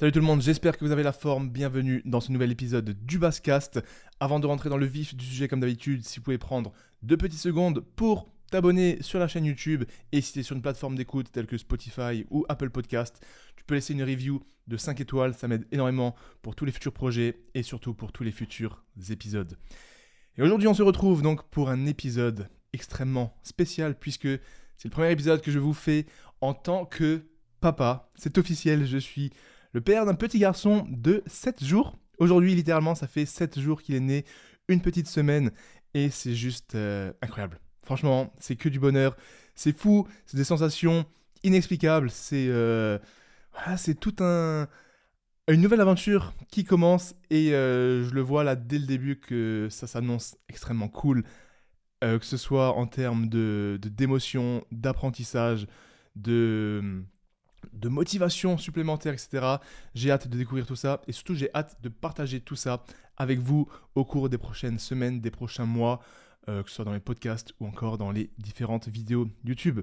Salut tout le monde, j'espère que vous avez la forme. Bienvenue dans ce nouvel épisode du Basscast. Avant de rentrer dans le vif du sujet comme d'habitude, si vous pouvez prendre 2 petites secondes pour t'abonner sur la chaîne YouTube et si tu es sur une plateforme d'écoute telle que Spotify ou Apple Podcast, tu peux laisser une review de 5 étoiles, ça m'aide énormément pour tous les futurs projets et surtout pour tous les futurs épisodes. Et aujourd'hui on se retrouve donc pour un épisode extrêmement spécial puisque c'est le premier épisode que je vous fais en tant que papa. C'est officiel, je suis le père d'un petit garçon de 7 jours. Aujourd'hui, littéralement, ça fait 7 jours qu'il est né, une petite semaine, et c'est juste incroyable. Franchement, c'est que du bonheur, c'est fou, c'est des sensations inexplicables, c'est une nouvelle aventure qui commence, et je le vois là dès le début que ça s'annonce extrêmement cool, que ce soit en termes d'émotion, d'apprentissage, de motivation supplémentaire, etc. J'ai hâte de découvrir tout ça et surtout j'ai hâte de partager tout ça avec vous au cours des prochaines semaines, des prochains mois, que ce soit dans les podcasts ou encore dans les différentes vidéos YouTube.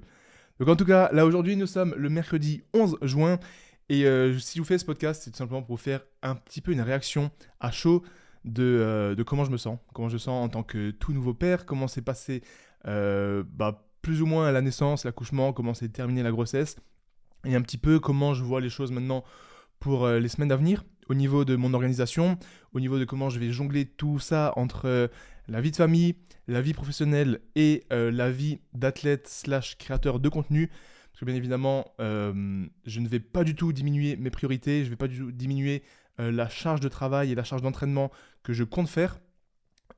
Donc en tout cas, là aujourd'hui, nous sommes le mercredi 11 juin et si je vous fais ce podcast, c'est tout simplement pour vous faire un petit peu une réaction à chaud de comment je me sens en tant que tout nouveau père, comment s'est passé plus ou moins la naissance, l'accouchement, comment s'est terminée la grossesse, et un petit peu comment je vois les choses maintenant pour les semaines à venir, au niveau de mon organisation, au niveau de comment je vais jongler tout ça entre la vie de famille, la vie professionnelle et la vie d'athlète / créateur de contenu. Parce que bien évidemment, je ne vais pas du tout diminuer mes priorités, je ne vais pas du tout diminuer la charge de travail et la charge d'entraînement que je compte faire.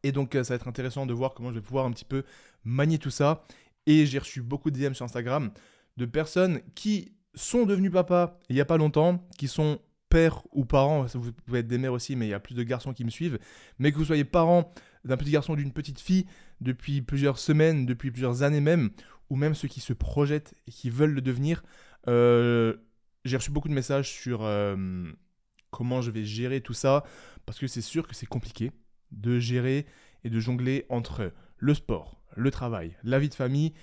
Et donc, ça va être intéressant de voir comment je vais pouvoir un petit peu manier tout ça. Et j'ai reçu beaucoup de DM sur Instagram de personnes qui sont devenus papas il n'y a pas longtemps, qui sont pères ou parents, vous pouvez être des mères aussi, mais il y a plus de garçons qui me suivent, mais que vous soyez parents d'un petit garçon ou d'une petite fille depuis plusieurs semaines, depuis plusieurs années même, ou même ceux qui se projettent et qui veulent le devenir, j'ai reçu beaucoup de messages sur comment je vais gérer tout ça, parce que c'est sûr que c'est compliqué de gérer et de jongler entre le sport, le travail, la vie de famille,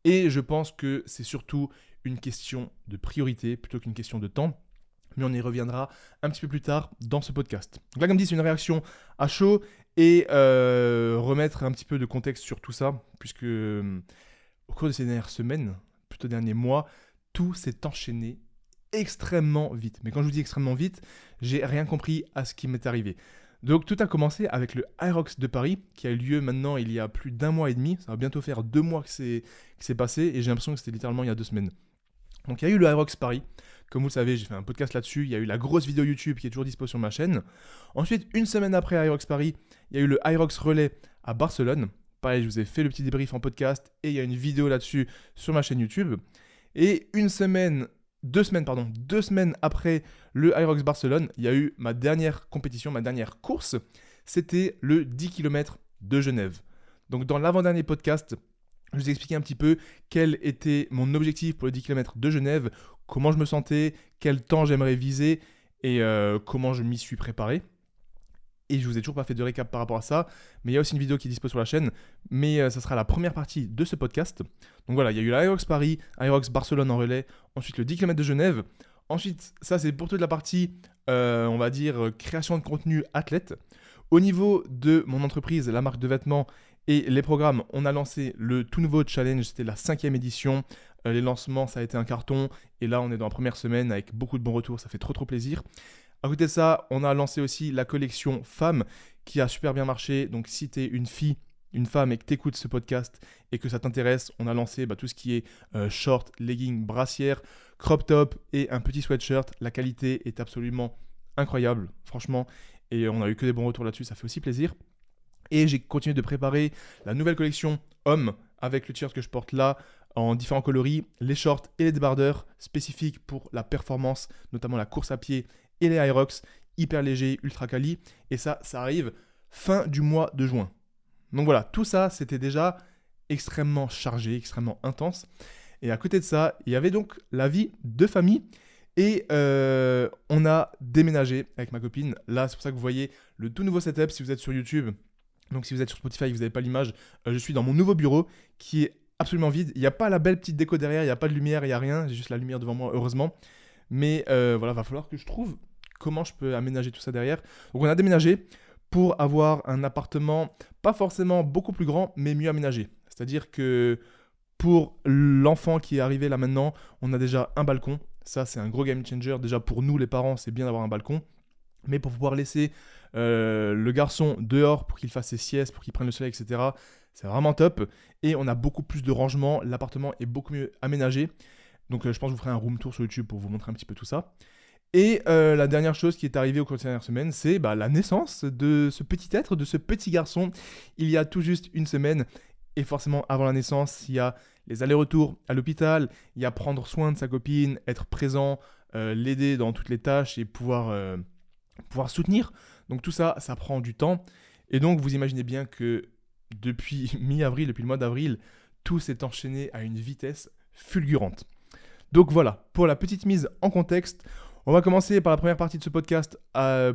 et je pense que c'est surtout une question de priorité plutôt qu'une question de temps, mais on y reviendra un petit peu plus tard dans ce podcast. Donc là, comme dit, c'est une réaction à chaud et remettre un petit peu de contexte sur tout ça, puisque au cours de ces dernières semaines, plutôt derniers mois, tout s'est enchaîné extrêmement vite. Mais quand je vous dis extrêmement vite, j'ai rien compris à ce qui m'est arrivé. Donc tout a commencé avec le Hyrox de Paris, qui a eu lieu maintenant il y a plus d'1 mois et demi. Ça va bientôt faire 2 mois que c'est passé, et j'ai l'impression que c'était littéralement il y a 2 semaines. Donc il y a eu le Hyrox Paris, comme vous le savez, j'ai fait un podcast là-dessus, il y a eu la grosse vidéo YouTube qui est toujours dispo sur ma chaîne. Ensuite, une semaine après Hyrox Paris, il y a eu le Hyrox Relais à Barcelone. Pareil, je vous ai fait le petit débrief en podcast, et il y a une vidéo là-dessus sur ma chaîne YouTube. Et 2 semaines après le Hyrox Barcelone, il y a eu ma dernière compétition, ma dernière course, c'était le 10 km de Genève. Donc dans l'avant-dernier podcast, je vous ai expliqué un petit peu quel était mon objectif pour le 10 km de Genève, comment je me sentais, quel temps j'aimerais viser et comment je m'y suis préparé. Et je vous ai toujours pas fait de récap par rapport à ça, mais il y a aussi une vidéo qui est dispo sur la chaîne, mais ça sera la première partie de ce podcast. Donc voilà, il y a eu l'Hyrox Paris, Hyrox Barcelone en relais, ensuite le 10 km de Genève. Ensuite, ça c'est pour toute la partie, on va dire, création de contenu athlète. Au niveau de mon entreprise, la marque de vêtements et les programmes, on a lancé le tout nouveau challenge, c'était la 5e édition. Les lancements, ça a été un carton, et là on est dans la première semaine avec beaucoup de bons retours, ça fait trop plaisir. À côté de ça, on a lancé aussi la collection femmes qui a super bien marché. Donc si tu es une fille, une femme et que tu écoutes ce podcast et que ça t'intéresse, on a lancé tout ce qui est short, legging, brassière, crop top et un petit sweatshirt. La qualité est absolument incroyable, franchement. Et on a eu que des bons retours là-dessus, ça fait aussi plaisir. Et j'ai continué de préparer la nouvelle collection hommes avec le t-shirt que je porte là en différents coloris, les shorts et les débardeurs spécifiques pour la performance, notamment la course à pied et les Hyrox, hyper légers, ultra quali. Et ça arrive fin du mois de juin. Donc voilà, tout ça, c'était déjà extrêmement chargé, extrêmement intense. Et à côté de ça, il y avait donc la vie de famille. Et on a déménagé avec ma copine. Là, c'est pour ça que vous voyez le tout nouveau setup si vous êtes sur YouTube. Donc si vous êtes sur Spotify et vous n'avez pas l'image, je suis dans mon nouveau bureau qui est absolument vide. Il n'y a pas la belle petite déco derrière, il n'y a pas de lumière, il n'y a rien. J'ai juste la lumière devant moi, heureusement. Mais voilà, va falloir que je trouve comment je peux aménager tout ça derrière. Donc on a déménagé pour avoir un appartement pas forcément beaucoup plus grand, mais mieux aménagé. C'est-à-dire que pour l'enfant qui est arrivé là maintenant, on a déjà un balcon. Ça, c'est un gros game changer. Déjà pour nous, les parents, c'est bien d'avoir un balcon. Mais pour pouvoir laisser le garçon dehors pour qu'il fasse ses siestes, pour qu'il prenne le soleil, etc., c'est vraiment top. Et on a beaucoup plus de rangement. L'appartement est beaucoup mieux aménagé. Donc je pense que je vous ferai un room tour sur YouTube pour vous montrer un petit peu tout ça. Et la dernière chose qui est arrivée au cours de ces dernières semaines, c'est la naissance de ce petit être, de ce petit garçon, il y a tout juste une semaine. Et forcément, avant la naissance, il y a les allers-retours à l'hôpital, il y a prendre soin de sa copine, être présent, l'aider dans toutes les tâches et pouvoir soutenir. Donc tout ça, ça prend du temps. Et donc vous imaginez bien que depuis mi-avril, depuis le mois d'avril, tout s'est enchaîné à une vitesse fulgurante. Donc voilà, pour la petite mise en contexte, on va commencer par la première partie de ce podcast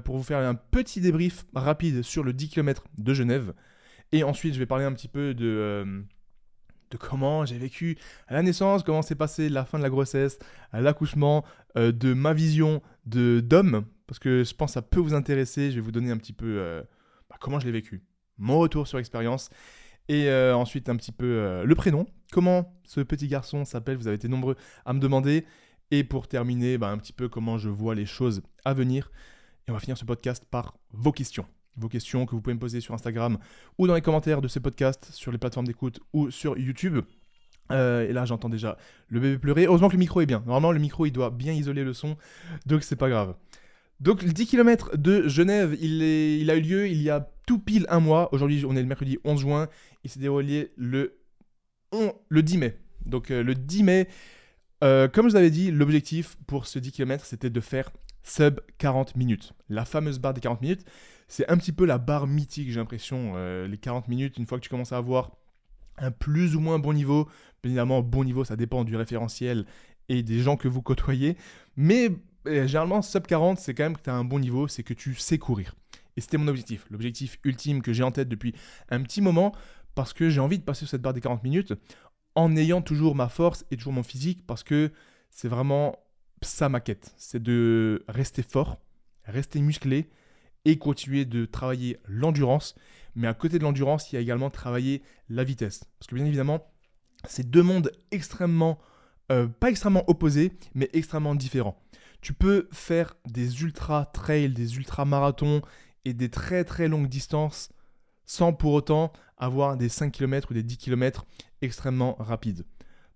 pour vous faire un petit débrief rapide sur le 10 km de Genève. Et ensuite, je vais parler un petit peu de comment j'ai vécu à la naissance, comment s'est passé la fin de la grossesse, à l'accouchement, de ma vision d'homme, parce que je pense que ça peut vous intéresser. Je vais vous donner un petit peu comment je l'ai vécu, mon retour sur expérience, et ensuite un petit peu le prénom, comment ce petit garçon s'appelle, vous avez été nombreux à me demander, et pour terminer, un petit peu comment je vois les choses à venir. Et on va finir ce podcast par vos questions. Vos questions que vous pouvez me poser sur Instagram ou dans les commentaires de ces podcasts sur les plateformes d'écoute ou sur YouTube. Et là, j'entends déjà le bébé pleurer. Heureusement que le micro est bien. Normalement, le micro, il doit bien isoler le son, donc c'est pas grave. Donc, le 10 km de Genève, il a eu lieu il y a tout pile un mois. Aujourd'hui, on est le mercredi 11 juin. Il s'est déroulé le 10 mai. Donc, le 10 mai, comme je vous avais dit, l'objectif pour ce 10 km, c'était de faire sub 40 minutes. La fameuse barre des 40 minutes. C'est un petit peu la barre mythique, j'ai l'impression. Les 40 minutes, une fois que tu commences à avoir un plus ou moins bon niveau, bien évidemment, bon niveau, ça dépend du référentiel et des gens que vous côtoyez. Mais généralement, sub 40, c'est quand même que tu as un bon niveau, c'est que tu sais courir. Et c'était mon objectif, l'objectif ultime que j'ai en tête depuis un petit moment, parce que j'ai envie de passer sur cette barre des 40 minutes en ayant toujours ma force et toujours mon physique, parce que c'est vraiment ça ma quête. C'est de rester fort, rester musclé, et continuer de travailler l'endurance. Mais à côté de l'endurance, il y a également travailler la vitesse. Parce que bien évidemment, c'est deux mondes extrêmement, pas extrêmement opposés, mais extrêmement différents. Tu peux faire des ultra trails, des ultra marathons et des très très longues distances sans pour autant avoir des 5 km ou des 10 km extrêmement rapides.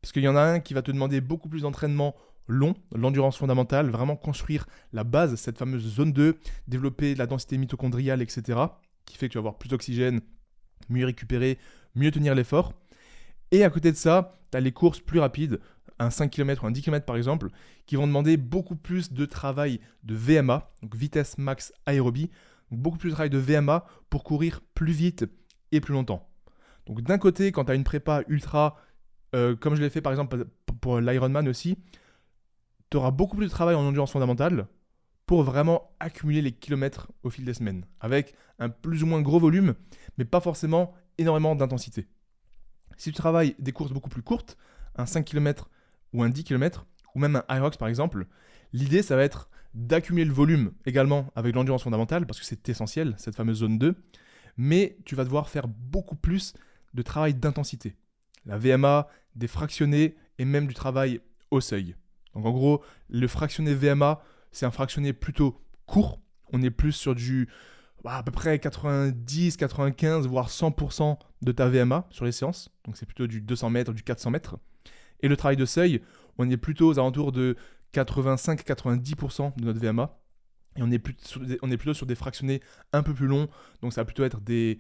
Parce qu'il y en a un qui va te demander beaucoup plus d'entraînement long, l'endurance fondamentale, vraiment construire la base, cette fameuse zone 2, développer la densité mitochondriale, etc., qui fait que tu vas avoir plus d'oxygène, mieux récupérer, mieux tenir l'effort. Et à côté de ça, tu as les courses plus rapides, un 5 km ou un 10 km par exemple, qui vont demander beaucoup plus de travail de VMA, donc vitesse max aérobie, donc beaucoup plus de travail de VMA pour courir plus vite et plus longtemps. Donc d'un côté, quand tu as une prépa ultra, comme je l'ai fait par exemple pour l'Ironman aussi, tu auras beaucoup plus de travail en endurance fondamentale pour vraiment accumuler les kilomètres au fil des semaines, avec un plus ou moins gros volume, mais pas forcément énormément d'intensité. Si tu travailles des courses beaucoup plus courtes, un 5 km ou un 10 km, ou même un Irox par exemple, l'idée ça va être d'accumuler le volume également avec l'endurance fondamentale, parce que c'est essentiel, cette fameuse zone 2, mais tu vas devoir faire beaucoup plus de travail d'intensité. La VMA, des fractionnés et même du travail au seuil. Donc en gros, le fractionné VMA, c'est un fractionné plutôt court. On est plus sur du à peu près 90, 95, voire 100% de ta VMA sur les séances. Donc c'est plutôt du 200 mètres, du 400 mètres. Et le travail de seuil, on est plutôt aux alentours de 85-90% de notre VMA. Et on est plutôt sur des fractionnés un peu plus longs. Donc ça va plutôt être des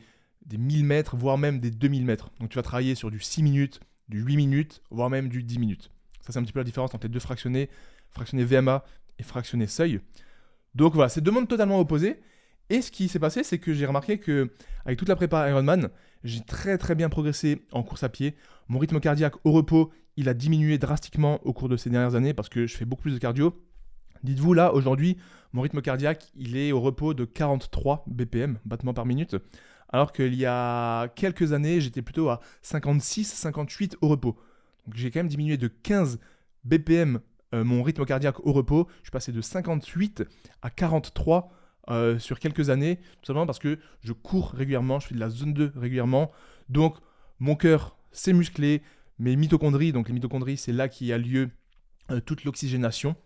1000 mètres, voire même des 2000 mètres. Donc tu vas travailler sur du 6 minutes, du 8 minutes, voire même du 10 minutes. Ça, c'est un petit peu la différence entre les deux fractionnés VMA et fractionné seuil. Donc voilà, c'est deux mondes totalement opposés. Et ce qui s'est passé, c'est que j'ai remarqué qu'avec toute la prépa Ironman, j'ai très très bien progressé en course à pied. Mon rythme cardiaque au repos, il a diminué drastiquement au cours de ces dernières années parce que je fais beaucoup plus de cardio. Dites-vous là, aujourd'hui, mon rythme cardiaque, il est au repos de 43 BPM, battements par minute. Alors qu'il y a quelques années, j'étais plutôt à 56-58 au repos. Donc j'ai quand même diminué de 15 BPM mon rythme cardiaque au repos. Je suis passé de 58 à 43 sur quelques années, tout simplement parce que je cours régulièrement, je fais de la zone 2 régulièrement. Donc, mon cœur s'est musclé, mes mitochondries, donc les mitochondries, c'est là qu'il y a lieu toute l'oxygénation.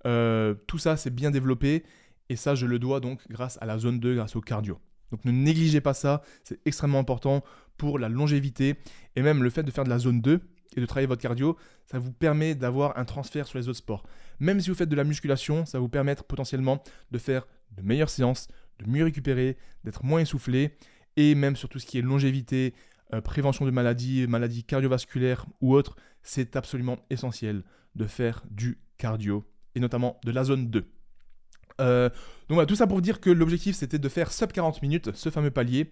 Tout ça, c'est bien développé et ça, je le dois donc grâce à la zone 2, grâce au cardio. Donc, ne négligez pas ça, c'est extrêmement important pour la longévité et même le fait de faire de la zone 2 et de travailler votre cardio, ça vous permet d'avoir un transfert sur les autres sports. Même si vous faites de la musculation, ça va vous permettre potentiellement de faire de meilleures séances, de mieux récupérer, d'être moins essoufflé et même sur tout ce qui est longévité, prévention de maladies cardiovasculaires ou autres, c'est absolument essentiel de faire du cardio et notamment de la zone 2. Donc voilà, tout ça pour dire que l'objectif c'était de faire sub 40 minutes, ce fameux palier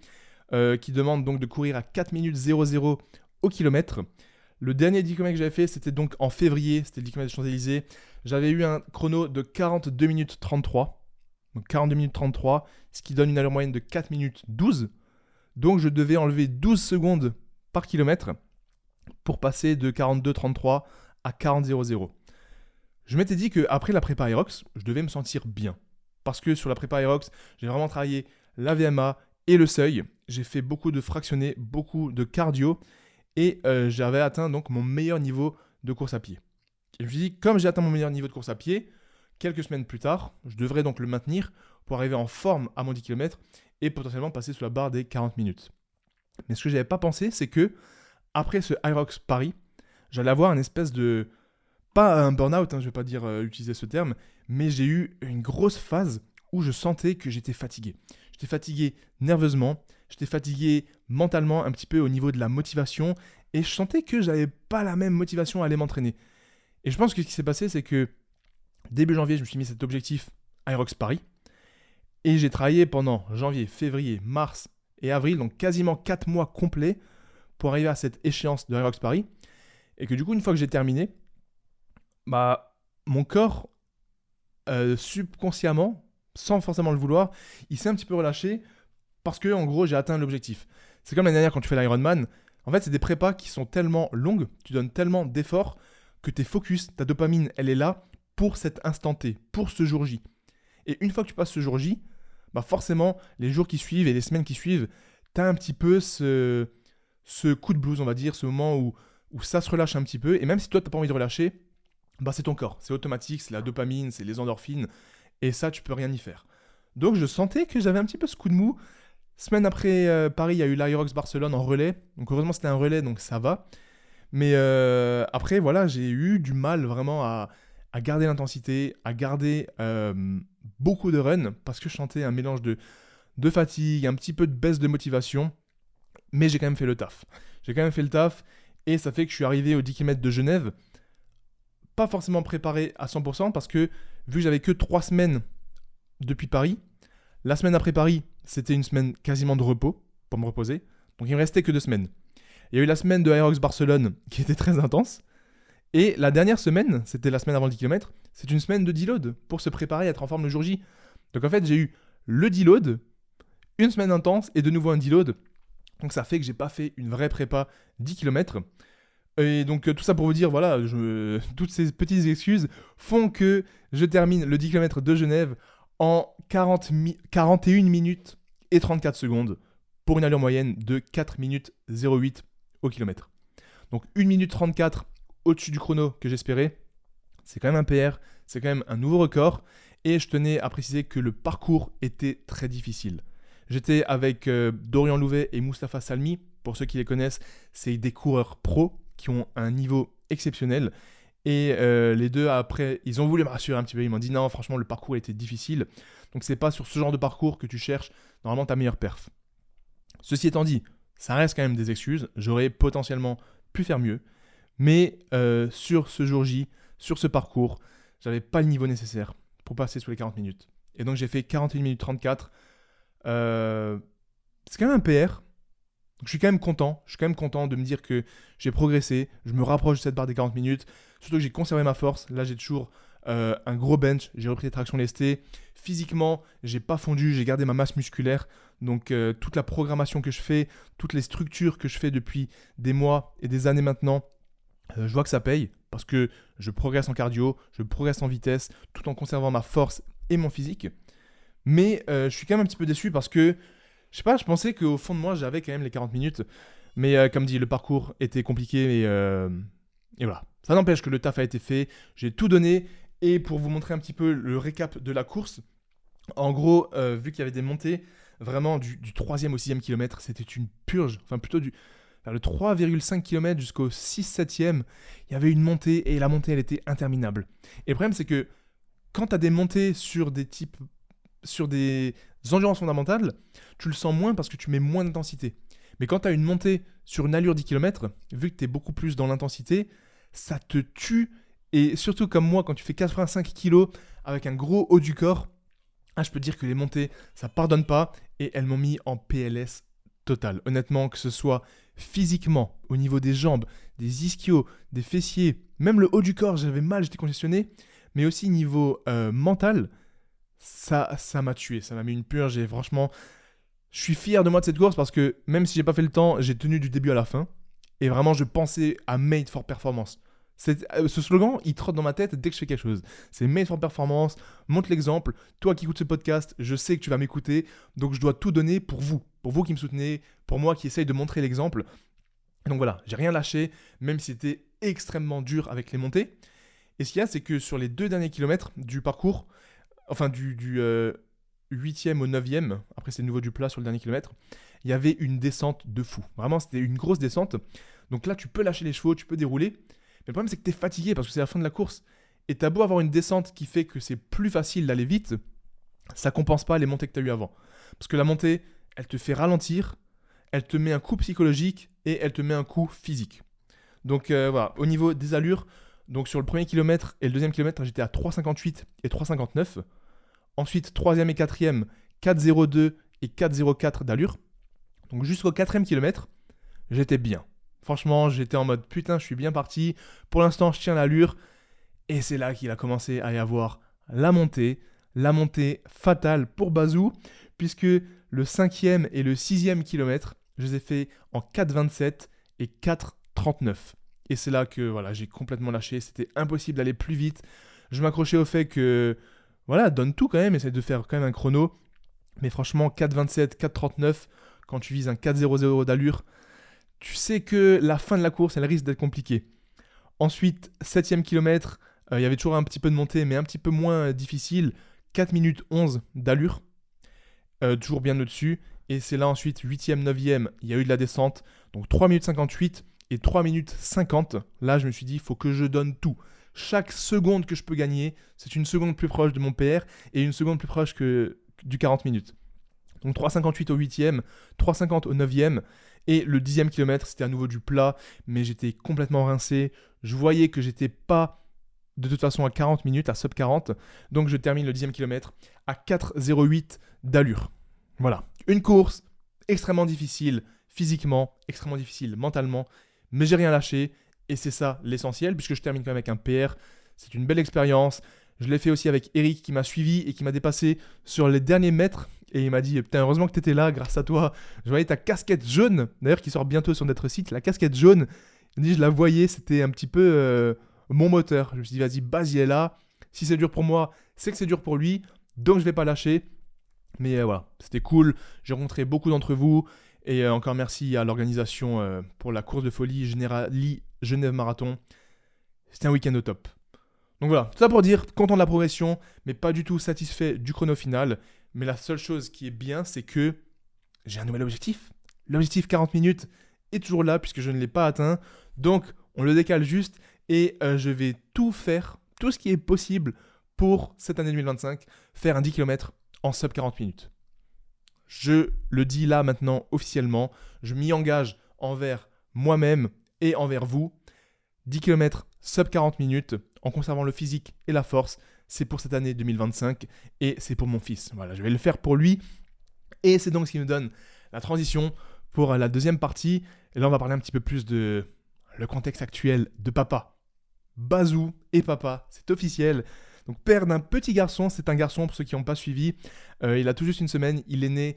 qui demande donc de courir à 4 minutes 00 au kilomètre. Le dernier 10 km que j'avais fait, c'était donc en février, c'était le 10 km de Champs-Élysées. J'avais eu un chrono de 42 minutes 33. Donc 42 minutes 33, ce qui donne une allure moyenne de 4 minutes 12. Donc je devais enlever 12 secondes par kilomètre pour passer de 42-33 à 40-00. Je m'étais dit qu'après la prépa Aerox, je devais me sentir bien. Parce que sur la prépa Aerox, j'ai vraiment travaillé la VMA et le seuil. J'ai fait beaucoup de fractionnés, beaucoup de cardio. Et j'avais atteint donc mon meilleur niveau de course à pied. Et je me suis dit, comme j'ai atteint mon meilleur niveau de course à pied, quelques semaines plus tard, je devrais donc le maintenir pour arriver en forme à mon 10 km et potentiellement passer sous la barre des 40 minutes. Mais ce que je n'avais pas pensé, c'est que après ce Aerox Paris, j'allais avoir une espèce de... Pas un burn-out, je ne vais pas dire utiliser ce terme, mais j'ai eu une grosse phase où je sentais que j'étais fatigué. J'étais fatigué nerveusement, j'étais fatigué mentalement un petit peu au niveau de la motivation et je sentais que j'avais pas la même motivation à aller m'entraîner. Et je pense que ce qui s'est passé, c'est que début janvier, je me suis mis cet objectif Aerox Paris et j'ai travaillé pendant janvier, février, mars et avril, donc quasiment 4 mois complets pour arriver à cette échéance de Aerox Paris. Et que du coup, une fois que j'ai terminé, mon corps, subconsciemment, sans forcément le vouloir, il s'est un petit peu relâché parce que, en gros, j'ai atteint l'objectif. C'est comme l'année dernière quand tu fais l'Ironman. En fait, c'est des prépas qui sont tellement longues, tu donnes tellement d'efforts que tes focus, ta dopamine, elle est là pour cet instant T, pour ce jour J. Et une fois que tu passes ce jour J, forcément, les jours qui suivent et les semaines qui suivent, tu as un petit peu ce coup de blues, on va dire, ce moment où ça se relâche un petit peu. Et même si toi, tu n'as pas envie de relâcher, c'est ton corps. C'est automatique, c'est la dopamine, c'est les endorphines. Et ça, tu peux rien y faire. Donc, je sentais que j'avais un petit peu ce coup de mou. Semaine après Paris, il y a eu l'Aerox Barcelone en relais. Donc, heureusement, c'était un relais, donc ça va. Mais après, voilà, j'ai eu du mal vraiment à garder l'intensité, à garder beaucoup de run parce que je sentais un mélange de fatigue, un petit peu de baisse de motivation. Mais j'ai quand même fait le taf. Et ça fait que je suis arrivé aux 10 km de Genève, pas forcément préparé à 100% parce que vu que j'avais que 3 semaines depuis Paris, la semaine après Paris, c'était une semaine quasiment de repos pour me reposer. Donc il me restait que 2 semaines. Il y a eu la semaine de Aerox Barcelone qui était très intense. Et la dernière semaine, c'était la semaine avant le 10 km, c'est une semaine de deload pour se préparer à être en forme le jour J. Donc en fait, j'ai eu le deload, une semaine intense et de nouveau un deload. Donc ça fait que j'ai pas fait une vraie prépa 10 km. Et donc tout ça pour vous dire, voilà, toutes ces petites excuses font que je termine le 10 km de Genève en 41 minutes et 34 secondes pour une allure moyenne de 4 minutes 08 au kilomètre. Donc 1 minute 34 au-dessus du chrono que j'espérais. C'est quand même un PR, c'est quand même un nouveau record. Et je tenais à préciser que le parcours était très difficile. J'étais avec Dorian Louvet et Moustapha Salmi. Pour ceux qui les connaissent, c'est des coureurs pros qui ont un niveau exceptionnel. Et les deux, après, ils ont voulu me rassurer un petit peu. Ils m'ont dit non, franchement, le parcours était difficile. Donc, c'est pas sur ce genre de parcours que tu cherches normalement ta meilleure perf. Ceci étant dit, ça reste quand même des excuses. J'aurais potentiellement pu faire mieux. Mais sur ce jour J, sur ce parcours, j'avais pas le niveau nécessaire pour passer sous les 40 minutes. Et donc, j'ai fait 41 minutes 34. C'est quand même un PR. Donc, je suis quand même content de me dire que j'ai progressé, je me rapproche de cette barre des 40 minutes, surtout que j'ai conservé ma force. Là, j'ai toujours un gros bench, j'ai repris des tractions lestées. Physiquement, j'ai pas fondu, j'ai gardé ma masse musculaire. Donc, toute la programmation que je fais, toutes les structures que je fais depuis des mois et des années maintenant, je vois que ça paye parce que je progresse en cardio, je progresse en vitesse, tout en conservant ma force et mon physique. Mais je suis quand même un petit peu déçu parce que, je sais pas, je pensais qu'au fond de moi, j'avais quand même les 40 minutes. Mais comme dit, le parcours était compliqué et voilà. Ça n'empêche que le taf a été fait, j'ai tout donné. Et pour vous montrer un petit peu le récap de la course, en gros, vu qu'il y avait des montées, vraiment du 3e au 6e kilomètre, c'était une purge. Enfin, plutôt vers le 3,5 km jusqu'au 6-7e, il y avait une montée et la montée, elle était interminable. Et le problème, c'est que quand tu as des montées sur des endurances fondamentales, tu le sens moins parce que tu mets moins d'intensité. Mais quand tu as une montée sur une allure 10 km, vu que tu es beaucoup plus dans l'intensité, ça te tue. Et surtout comme moi, quand tu fais 85 kg avec un gros haut du corps, je peux te dire que les montées, ça pardonne pas. Et elles m'ont mis en PLS total. Honnêtement, que ce soit physiquement, au niveau des jambes, des ischios, des fessiers, même le haut du corps, j'avais mal, j'étais congestionné. Mais aussi niveau mental, ça m'a tué. Ça m'a mis une purge et franchement, je suis fier de moi de cette course parce que même si j'ai pas fait le temps, j'ai tenu du début à la fin. Et vraiment, je pensais à Made for Performance. Ce slogan, il trotte dans ma tête dès que je fais quelque chose. C'est Made for Performance, montre l'exemple. Toi qui écoutes ce podcast, je sais que tu vas m'écouter. Donc je dois tout donner pour vous qui me soutenez, pour moi qui essaye de montrer l'exemple. Donc voilà, j'ai rien lâché, même si c'était extrêmement dur avec les montées. Et ce qu'il y a, c'est que sur les 2 derniers kilomètres du parcours, enfin du 8e au 9e, après c'est de nouveau du plat sur le dernier kilomètre, il y avait une descente de fou. Vraiment, c'était une grosse descente. Donc là, tu peux lâcher les chevaux, tu peux dérouler. Mais le problème, c'est que tu es fatigué parce que c'est la fin de la course. Et tu as beau avoir une descente qui fait que c'est plus facile d'aller vite, ça compense pas les montées que tu as eues avant. Parce que la montée, elle te fait ralentir, elle te met un coup psychologique et elle te met un coup physique. Donc voilà, au niveau des allures, donc sur le premier kilomètre et le deuxième kilomètre, j'étais à 3,58 et 3,59. Ensuite, troisième et quatrième, 4,02 et 4,04 d'allure. Donc jusqu'au 4e kilomètre, j'étais bien. Franchement, j'étais en mode putain, je suis bien parti. Pour l'instant, je tiens l'allure. Et c'est là qu'il a commencé à y avoir la montée fatale pour Bazou, puisque le 5e et le 6e kilomètre, je les ai fait en 4,27 et 4,39. Et c'est là que voilà, j'ai complètement lâché. C'était impossible d'aller plus vite. Je m'accrochais au fait que, voilà, donne tout quand même, essaie de faire quand même un chrono. Mais franchement, 4,27, 4,39, quand tu vises un 4,00 d'allure, tu sais que la fin de la course, elle risque d'être compliquée. Ensuite, 7e kilomètre, il y avait toujours un petit peu de montée, mais un petit peu moins difficile. 4 minutes 11 d'allure, toujours bien au-dessus. Et c'est là ensuite, 8e, 9e, il y a eu de la descente. Donc 3 minutes 58 et 3 minutes 50. Là, je me suis dit, il faut que je donne tout. Chaque seconde que je peux gagner, c'est une seconde plus proche de mon PR et une seconde plus proche du 40 minutes. Donc 3,58 au 8e, 3,50 au 9e. Et le 10e kilomètre, c'était à nouveau du plat, mais j'étais complètement rincé. Je voyais que j'étais pas de toute façon à 40 minutes, à sub 40. Donc je termine le 10e kilomètre à 4,08 d'allure. Voilà, une course extrêmement difficile physiquement, extrêmement difficile mentalement, mais j'ai rien lâché. Et c'est ça l'essentiel, puisque je termine quand même avec un PR. C'est une belle expérience. Je l'ai fait aussi avec Eric qui m'a suivi et qui m'a dépassé sur les derniers mètres. Et il m'a dit, putain, heureusement que tu étais là, grâce à toi. Je voyais ta casquette jaune, d'ailleurs qui sort bientôt sur notre site, la casquette jaune. Il me dit, je la voyais, c'était un petit peu mon moteur. Je me suis dit, vas-y, Baz, il est là. Si c'est dur pour moi, c'est que c'est dur pour lui. Donc je vais pas lâcher. Mais voilà, c'était cool. J'ai rencontré beaucoup d'entre vous. Et encore merci à l'organisation pour la course de folie Generali Genève Marathon. C'était un week-end au top. Donc voilà, tout ça pour dire, content de la progression, mais pas du tout satisfait du chrono final. Mais la seule chose qui est bien, c'est que j'ai un nouvel objectif. L'objectif 40 minutes est toujours là puisque je ne l'ai pas atteint. Donc on le décale juste et je vais tout faire, tout ce qui est possible pour cette année 2025, faire un 10 km en sub 40 minutes. Je le dis là maintenant officiellement, je m'y engage envers moi-même et envers vous. 10 km sub 40 minutes en conservant le physique et la force, c'est pour cette année 2025 et c'est pour mon fils. Voilà, je vais le faire pour lui et c'est donc ce qui nous donne la transition pour la deuxième partie. Et là, on va parler un petit peu plus de le contexte actuel de papa. Bazou et papa, c'est officiel. Donc père d'un petit garçon, c'est un garçon pour ceux qui n'ont pas suivi. Il a tout juste une semaine, il est né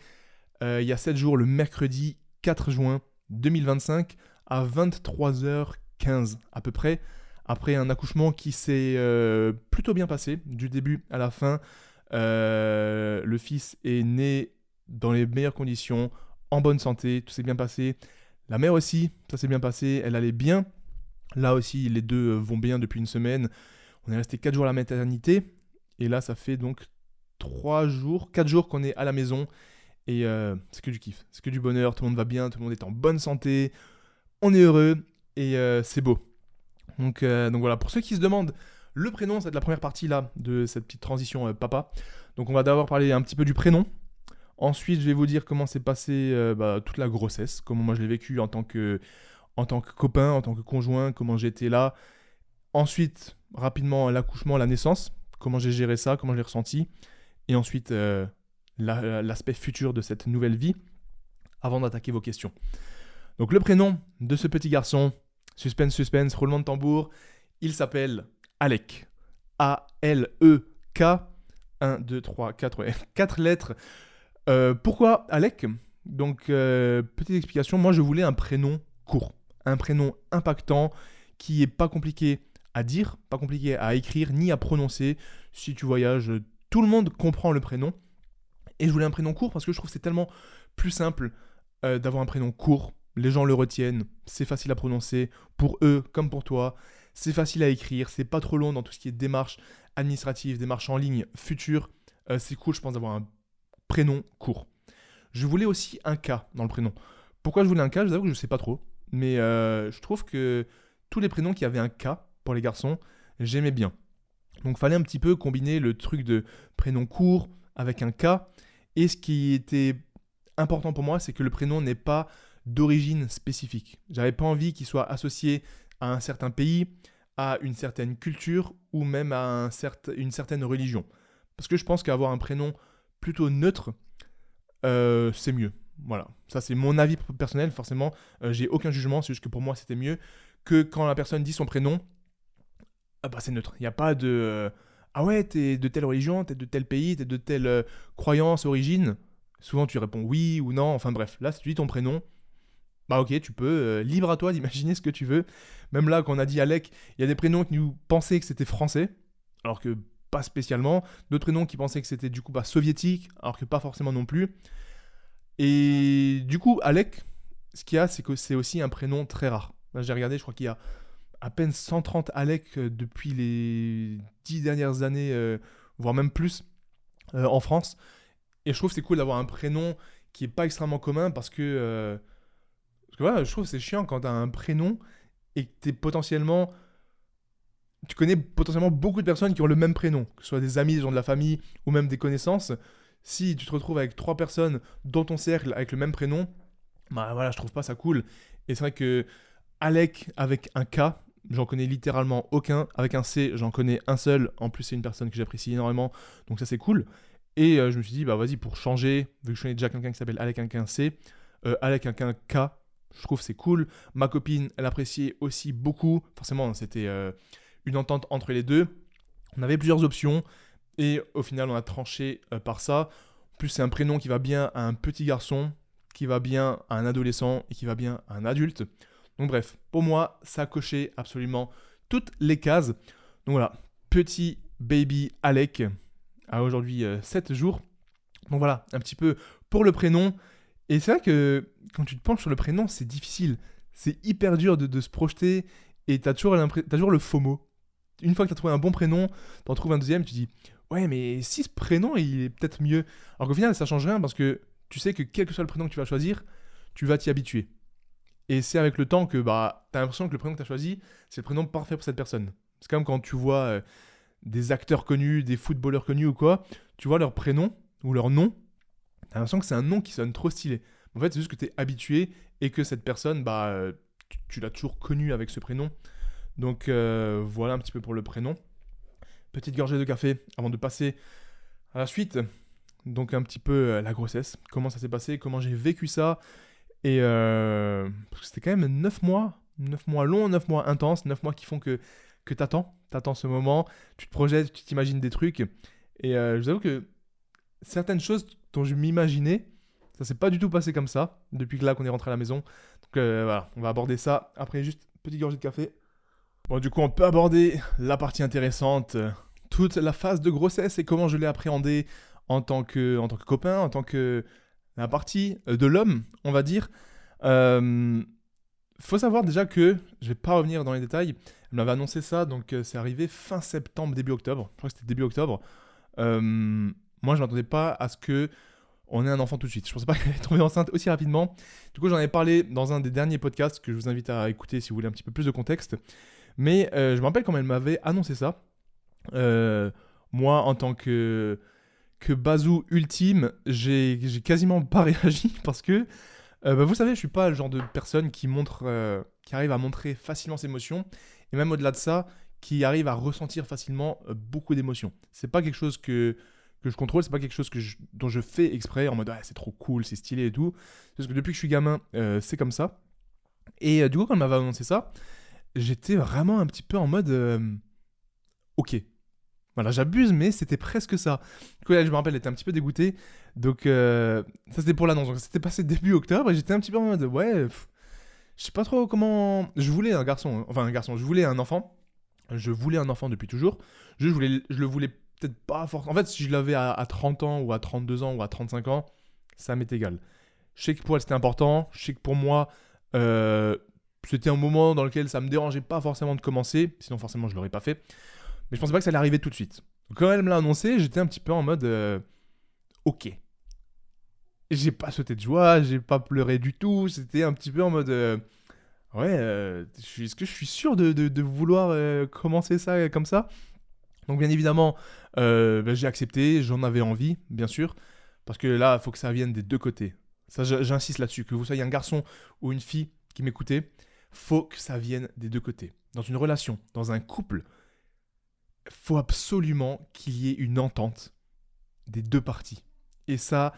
il y a 7 jours, le mercredi 4 juin 2025 à 23h15 à peu près. après un accouchement qui s'est plutôt bien passé, du début à la fin. Le fils est né dans les meilleures conditions, en bonne santé, tout s'est bien passé. La mère aussi, ça s'est bien passé, elle allait bien. Là aussi, les deux vont bien depuis une semaine. On est resté 4 jours à la maternité. Et là, ça fait donc 4 jours qu'on est à la maison. Et c'est que du kiff, c'est que du bonheur. Tout le monde va bien, tout le monde est en bonne santé. On est heureux et c'est beau. Donc voilà, pour ceux qui se demandent, le prénom, c'est la première partie là de cette petite transition papa. Donc on va d'abord parler un petit peu du prénom. Ensuite, je vais vous dire comment s'est passée toute la grossesse, comment moi je l'ai vécu en tant que copain, en tant que conjoint, comment j'étais là. Ensuite, rapidement, l'accouchement, la naissance, comment j'ai géré ça, comment je l'ai ressenti. Et ensuite, l'aspect futur de cette nouvelle vie, avant d'attaquer vos questions. Donc le prénom de ce petit garçon, suspense, roulement de tambour, il s'appelle Alec. A-L-E-K. 1, 2, 3, 4, ouais, 4 lettres. Pourquoi Alec? Donc, petite explication, moi je voulais un prénom court, un prénom impactant, qui est pas compliqué à dire, pas compliqué à écrire, ni à prononcer. Si tu voyages, tout le monde comprend le prénom. Et je voulais un prénom court parce que je trouve que c'est tellement plus simple d'avoir un prénom court. Les gens le retiennent, c'est facile à prononcer pour eux comme pour toi. C'est facile à écrire, c'est pas trop long dans tout ce qui est démarches administratives, démarches en ligne futures. C'est cool, je pense, d'avoir un prénom court. Je voulais aussi un K dans le prénom. Pourquoi je voulais un K? Je vous avoue que je sais pas trop. Mais je trouve que tous les prénoms qui avaient un K pour les garçons, j'aimais bien. Donc fallait un petit peu combiner le truc de prénom court avec un K. Et ce qui était important pour moi, c'est que le prénom n'est pas d'origine spécifique. J'avais pas envie qu'il soit associé à un certain pays, à une certaine culture ou même à une certaine religion. Parce que je pense qu'avoir un prénom plutôt neutre, c'est mieux. Voilà, ça c'est mon avis personnel, forcément, j'ai aucun jugement, c'est juste que pour moi c'était mieux que quand la personne dit son prénom, c'est neutre. Il n'y a pas de ah ouais, t'es de telle religion, t'es de tel pays, t'es de telle croyance, origine. Souvent tu réponds oui ou non, enfin bref, là si tu dis ton prénom, bah ok, tu peux, libre à toi d'imaginer ce que tu veux. Même là, quand on a dit Alec, il y a des prénoms qui nous pensaient que c'était français, alors que pas spécialement. D'autres prénoms qui pensaient que c'était du coup soviétique, alors que pas forcément non plus. Et du coup, Alec, ce qu'il y a, c'est que c'est aussi un prénom très rare. Là, j'ai regardé, je crois qu'il y a à peine 130 Alec depuis les 10 dernières années, voire même plus, en France. Et je trouve que c'est cool d'avoir un prénom qui est pas extrêmement commun parce que voilà, je trouve que c'est chiant quand tu as un prénom et que tu connais potentiellement beaucoup de personnes qui ont le même prénom, que ce soit des amis, des gens de la famille ou même des connaissances. Si tu te retrouves avec 3 personnes dans ton cercle avec le même prénom, bah voilà, je trouve pas ça cool. Et c'est vrai que Alec avec un K, j'en connais littéralement aucun. Avec un C, j'en connais un seul. En plus, c'est une personne que j'apprécie énormément, donc ça c'est cool. Et je me suis dit, bah vas-y, pour changer, vu que je connais déjà quelqu'un qui s'appelle Alec avec un C, Alec avec un K, je trouve que c'est cool. Ma copine, elle appréciait aussi beaucoup. Forcément, c'était une entente entre les deux. On avait plusieurs options et au final, on a tranché par ça. En plus, c'est un prénom qui va bien à un petit garçon, qui va bien à un adolescent et qui va bien à un adulte. Donc bref, pour moi, ça cochait absolument toutes les cases. Donc voilà, petit baby Alec a aujourd'hui 7 jours. Donc voilà, un petit peu pour le prénom. Et c'est vrai que quand tu te penches sur le prénom, c'est difficile. C'est hyper dur de se projeter et t'as toujours le FOMO. Une fois que t'as trouvé un bon prénom, t'en trouves un deuxième, tu dis ouais, mais si ce prénom il est peut-être mieux. Alors qu'au final, ça change rien parce que tu sais que quel que soit le prénom que tu vas choisir, tu vas t'y habituer. Et c'est avec le temps que t'as l'impression que le prénom que t'as choisi, c'est le prénom parfait pour cette personne. C'est comme quand tu vois des acteurs connus, des footballeurs connus ou quoi, tu vois leur prénom ou leur nom, t'as l'impression que c'est un nom qui sonne trop stylé. En fait, c'est juste que t'es habitué et que cette personne, tu l'as toujours connue avec ce prénom. Donc voilà un petit peu pour le prénom. Petite gorgée de café avant de passer à la suite. Donc un petit peu la grossesse, comment ça s'est passé, comment j'ai vécu ça. Et parce que c'était quand même 9 mois, 9 mois longs, 9 mois intenses, 9 mois qui font que t'attends ce moment, tu te projettes, tu t'imagines des trucs. Et je vous avoue que certaines choses dont je m'imaginais, ça s'est pas du tout passé comme ça, depuis que là qu'on est rentré à la maison. Donc voilà, on va aborder ça après juste petite gorgée de café. Bon, du coup, on peut aborder la partie intéressante, toute la phase de grossesse et comment je l'ai appréhendée en tant que copain, en tant que la partie de l'homme, on va dire. Euh, Faut savoir déjà que, je vais pas revenir dans les détails, elle m'avait annoncé ça, donc c'est arrivé fin septembre, début octobre. Je crois que c'était début octobre. Euh, Moi, je m'attendais pas à ce que on ait un enfant tout de suite. Je pensais pas qu'elle allait tomber enceinte aussi rapidement. Du coup, j'en avais parlé dans un des derniers podcasts que je vous invite à écouter si vous voulez un petit peu plus de contexte. Mais je me rappelle quand elle m'avait annoncé ça. Euh, Moi, en tant que bazou ultime, j'ai quasiment pas réagi parce que, vous savez, je suis pas le genre de personne qui arrive à montrer facilement ses émotions et même au-delà de ça, qui arrive à ressentir facilement beaucoup d'émotions. C'est pas quelque chose que je contrôle, c'est pas quelque chose dont je fais exprès en mode ah, c'est trop cool, c'est stylé et tout. Parce que depuis que je suis gamin, c'est comme ça. Et du coup, quand elle m'avait annoncé ça, j'étais vraiment un petit peu en mode ok. Voilà, j'abuse, mais c'était presque ça. Du coup, là, je me rappelle, elle était un petit peu dégoûtée. Donc, ça c'était pour l'annonce. Donc, c'était passé début octobre et j'étais un petit peu en mode ouais, je sais pas trop comment. Je voulais un garçon, enfin un garçon, je voulais un enfant. Je voulais un enfant depuis toujours. Je le voulais peut-être pas forcément. En fait, si je l'avais à 30 ans ou à 32 ans ou à 35 ans, ça m'est égal. Je sais que pour elle c'était important. Je sais que pour moi, euh, c'était un moment dans lequel ça me dérangeait pas forcément de commencer. Sinon, forcément, je l'aurais pas fait. Mais je pensais pas que ça allait arriver tout de suite. Donc, quand elle me l'a annoncé, j'étais un petit peu en mode ok. J'ai pas sauté de joie, j'ai pas pleuré du tout. C'était un petit peu en mode ouais, est-ce que je suis sûr de vouloir commencer ça comme ça. Donc bien évidemment, j'ai accepté, j'en avais envie, bien sûr, parce que là, il faut que ça vienne des deux côtés. Ça, j'insiste là-dessus, que vous soyez un garçon ou une fille qui m'écoutez, faut que ça vienne des deux côtés. Dans une relation, dans un couple, faut absolument qu'il y ait une entente des deux parties. Et ça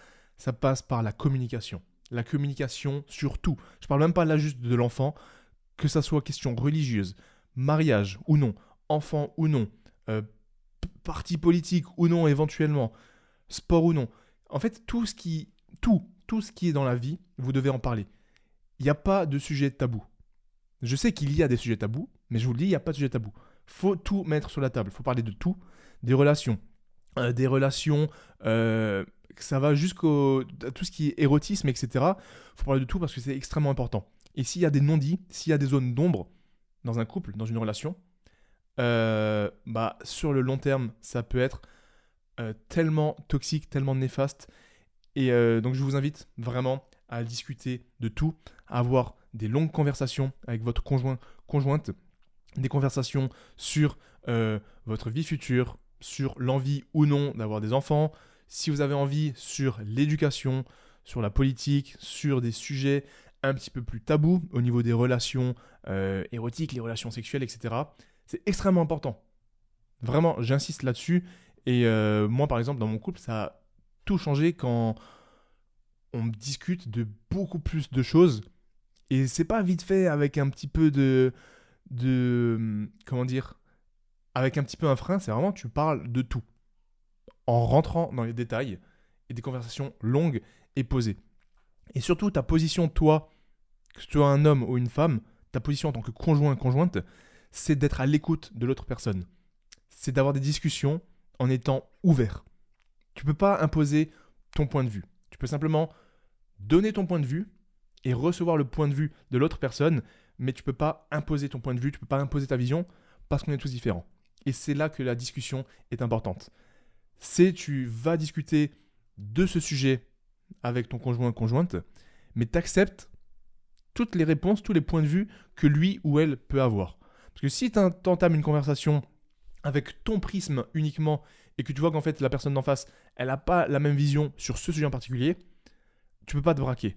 passe par la communication. La communication sur tout. Je parle même pas là juste de l'enfant, que ça soit question religieuse, mariage ou non, enfant ou non, euh, parti politique ou non éventuellement, sport ou non. En fait, tout ce qui est dans la vie, vous devez en parler. Il n'y a pas de sujet tabou. Je sais qu'il y a des sujets tabous, mais je vous le dis, il n'y a pas de sujet tabou. Faut tout mettre sur la table. Faut parler de tout, des relations, euh, ça va jusqu'au tout ce qui est érotisme, etc. Faut parler de tout parce que c'est extrêmement important. Et s'il y a des non-dits, s'il y a des zones d'ombre dans un couple, dans une relation, sur le long terme, ça peut être tellement toxique, tellement néfaste. Et donc je vous invite vraiment à discuter de tout, à avoir des longues conversations avec votre conjointe, des conversations sur votre vie future, sur l'envie ou non d'avoir des enfants, si vous avez envie sur l'éducation, sur la politique, sur des sujets un petit peu plus tabous au niveau des relations érotiques, les relations sexuelles, etc. C'est extrêmement important. Vraiment, j'insiste là-dessus. Et moi, par exemple, dans mon couple, ça a tout changé quand on discute de beaucoup plus de choses. Et c'est pas vite fait avec un petit peu comment dire, avec un petit peu un frein, c'est vraiment tu parles de tout en rentrant dans les détails et des conversations longues et posées. Et surtout ta position toi, que tu sois un homme ou une femme, ta position en tant que conjointe, c'est d'être à l'écoute de l'autre personne. C'est d'avoir des discussions en étant ouvert. Tu peux pas imposer ton point de vue. Tu peux simplement donner ton point de vue et recevoir le point de vue de l'autre personne, mais tu peux pas imposer ton point de vue, tu peux pas imposer ta vision parce qu'on est tous différents. Et c'est là que la discussion est importante. Tu vas discuter de ce sujet avec ton conjointe, mais tu acceptes toutes les réponses, tous les points de vue que lui ou elle peut avoir. Parce que si tu entames une conversation avec ton prisme uniquement et que tu vois qu'en fait la personne d'en face, elle n'a pas la même vision sur ce sujet en particulier, tu peux pas te braquer.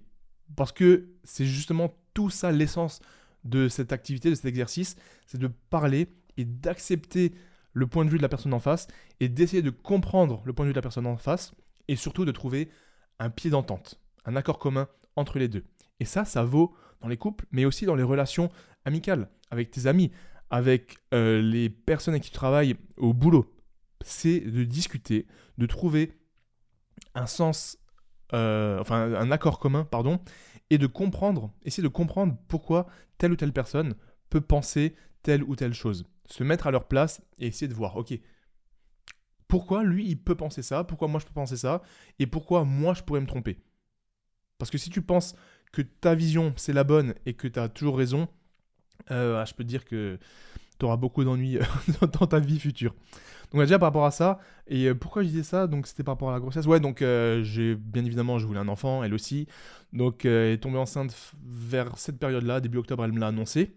Parce que c'est justement tout ça l'essence de cette activité, de cet exercice, c'est de parler et d'accepter le point de vue de la personne en face et d'essayer de comprendre le point de vue de la personne en face et surtout de trouver un pied d'entente, un accord commun entre les deux. Et ça vaut dans les couples, mais aussi dans les relations amicales, avec tes amis, avec les personnes avec qui tu travailles au boulot. C'est de discuter, de trouver un sens, un accord commun, pardon, et de comprendre, essayer de comprendre pourquoi telle ou telle personne peut penser telle ou telle chose. Se mettre à leur place et essayer de voir, ok, pourquoi lui il peut penser ça, pourquoi moi je peux penser ça, et pourquoi moi je pourrais me tromper. Parce que si tu penses que ta vision c'est la bonne et que tu as toujours raison, je peux te dire que tu auras beaucoup d'ennuis dans ta vie future. Donc déjà par rapport à ça, et pourquoi je disais ça, donc c'était par rapport à la grossesse. Ouais, donc bien évidemment je voulais un enfant, elle aussi. Donc elle est tombée enceinte vers cette période-là, début octobre elle me l'a annoncé.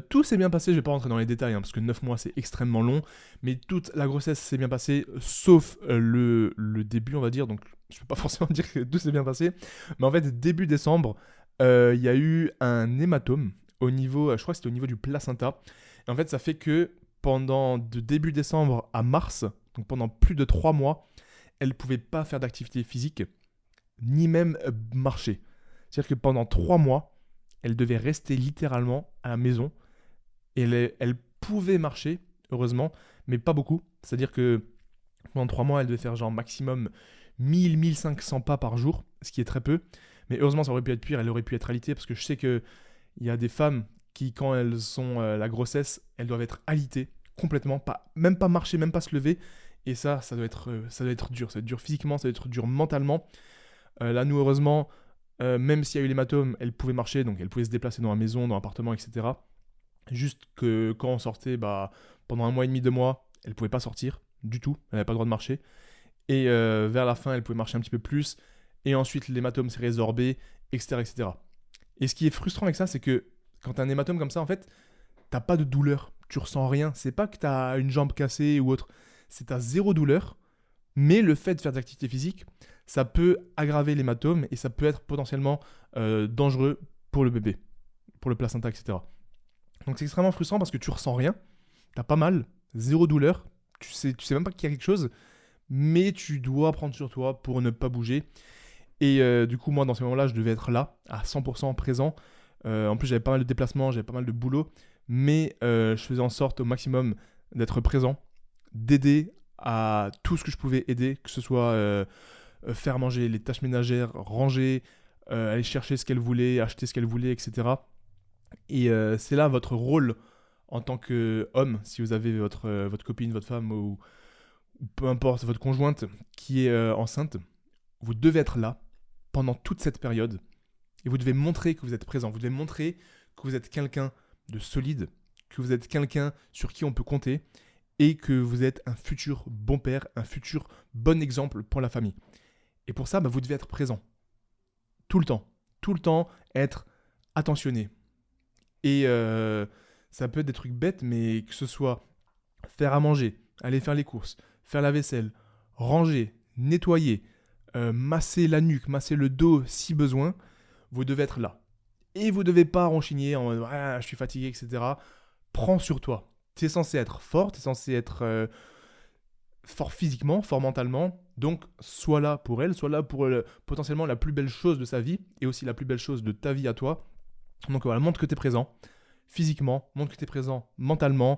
Tout s'est bien passé, je vais pas rentrer dans les détails, parce que 9 mois c'est extrêmement long, mais toute la grossesse s'est bien passée, sauf le début on va dire, donc je peux pas forcément dire que tout s'est bien passé, mais en fait début décembre, il y a eu un hématome au niveau, je crois que c'était au niveau du placenta, et en fait ça fait que de début décembre à mars, donc pendant plus de 3 mois, elle pouvait pas faire d'activité physique, ni même marcher. C'est-à-dire que pendant 3 mois, elle devait rester littéralement à la maison. Et elle pouvait marcher, heureusement, mais pas beaucoup. C'est-à-dire que pendant 3 mois, elle devait faire genre maximum 1000-1500 pas par jour, ce qui est très peu. Mais heureusement, ça aurait pu être pire, elle aurait pu être alitée, parce que je sais qu'il y a des femmes qui, quand elles ont la grossesse, elles doivent être alitées complètement, même pas marcher, même pas se lever. Et ça doit être dur. Ça doit être dur physiquement, ça doit être dur mentalement. Là, nous, heureusement, même s'il y a eu l'hématome, elle pouvait marcher, donc elle pouvait se déplacer dans la maison, dans l'appartement, etc. Juste que quand on sortait, pendant 1 mois et demi, 2 mois, elle pouvait pas sortir du tout, elle n'avait pas le droit de marcher. Et vers la fin, elle pouvait marcher un petit peu plus. Et ensuite, l'hématome s'est résorbé, etc., etc. Et ce qui est frustrant avec ça, c'est que quand tu as un hématome comme ça, en fait, t'as pas de douleur, tu ressens rien. C'est pas que tu as une jambe cassée ou autre, c'est t'as zéro douleur. Mais le fait de faire des activités physiques, ça peut aggraver l'hématome et ça peut être potentiellement dangereux pour le bébé, pour le placenta, etc. Donc c'est extrêmement frustrant parce que tu ressens rien, t'as pas mal, zéro douleur, tu sais même pas qu'il y a quelque chose, mais tu dois prendre sur toi pour ne pas bouger. Et du coup, moi, dans ces moments-là, je devais être là, à 100% présent. En plus, j'avais pas mal de déplacements, j'avais pas mal de boulot, mais je faisais en sorte au maximum d'être présent, d'aider à tout ce que je pouvais aider, que ce soit faire manger les tâches ménagères, ranger, aller chercher ce qu'elle voulait, acheter ce qu'elle voulait, etc. Et c'est là votre rôle en tant qu'homme, si vous avez votre copine, votre femme ou peu importe, votre conjointe qui est enceinte, vous devez être là pendant toute cette période et vous devez montrer que vous êtes présent. Vous devez montrer que vous êtes quelqu'un de solide, que vous êtes quelqu'un sur qui on peut compter et que vous êtes un futur bon père, un futur bon exemple pour la famille. Et pour ça, vous devez être présent. Tout le temps, être attentionné. Et ça peut être des trucs bêtes, mais que ce soit faire à manger, aller faire les courses, faire la vaisselle, ranger, nettoyer, masser la nuque, masser le dos si besoin, vous devez être là. Et vous ne devez pas renchigner en mode ah, je suis fatigué, etc. Prends sur toi. Tu es censé être fort, tu es censé être fort physiquement, fort mentalement. Donc, sois là pour elle, sois là pour potentiellement la plus belle chose de sa vie et aussi la plus belle chose de ta vie à toi. Donc voilà, montre que tu es présent physiquement, montre que tu es présent mentalement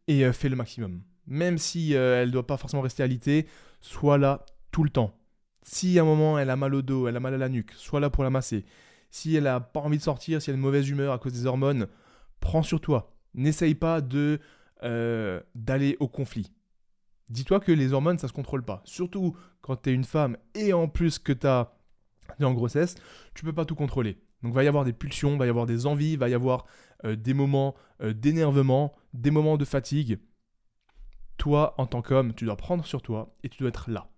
et fais le maximum. Même si elle ne doit pas forcément rester alitée, sois là tout le temps. Si à un moment elle a mal au dos, elle a mal à la nuque, sois là pour la masser. Si elle n'a pas envie de sortir, si elle a une mauvaise humeur à cause des hormones, prends sur toi. N'essaye pas d'aller au conflit. Dis-toi que les hormones, ça ne se contrôle pas. Surtout quand tu es une femme et en plus que tu es en grossesse, tu ne peux pas tout contrôler. Donc il va y avoir des pulsions, il va y avoir des envies, il va y avoir des moments d'énervement, des moments de fatigue. Toi, en tant qu'homme, tu dois prendre sur toi et tu dois être là.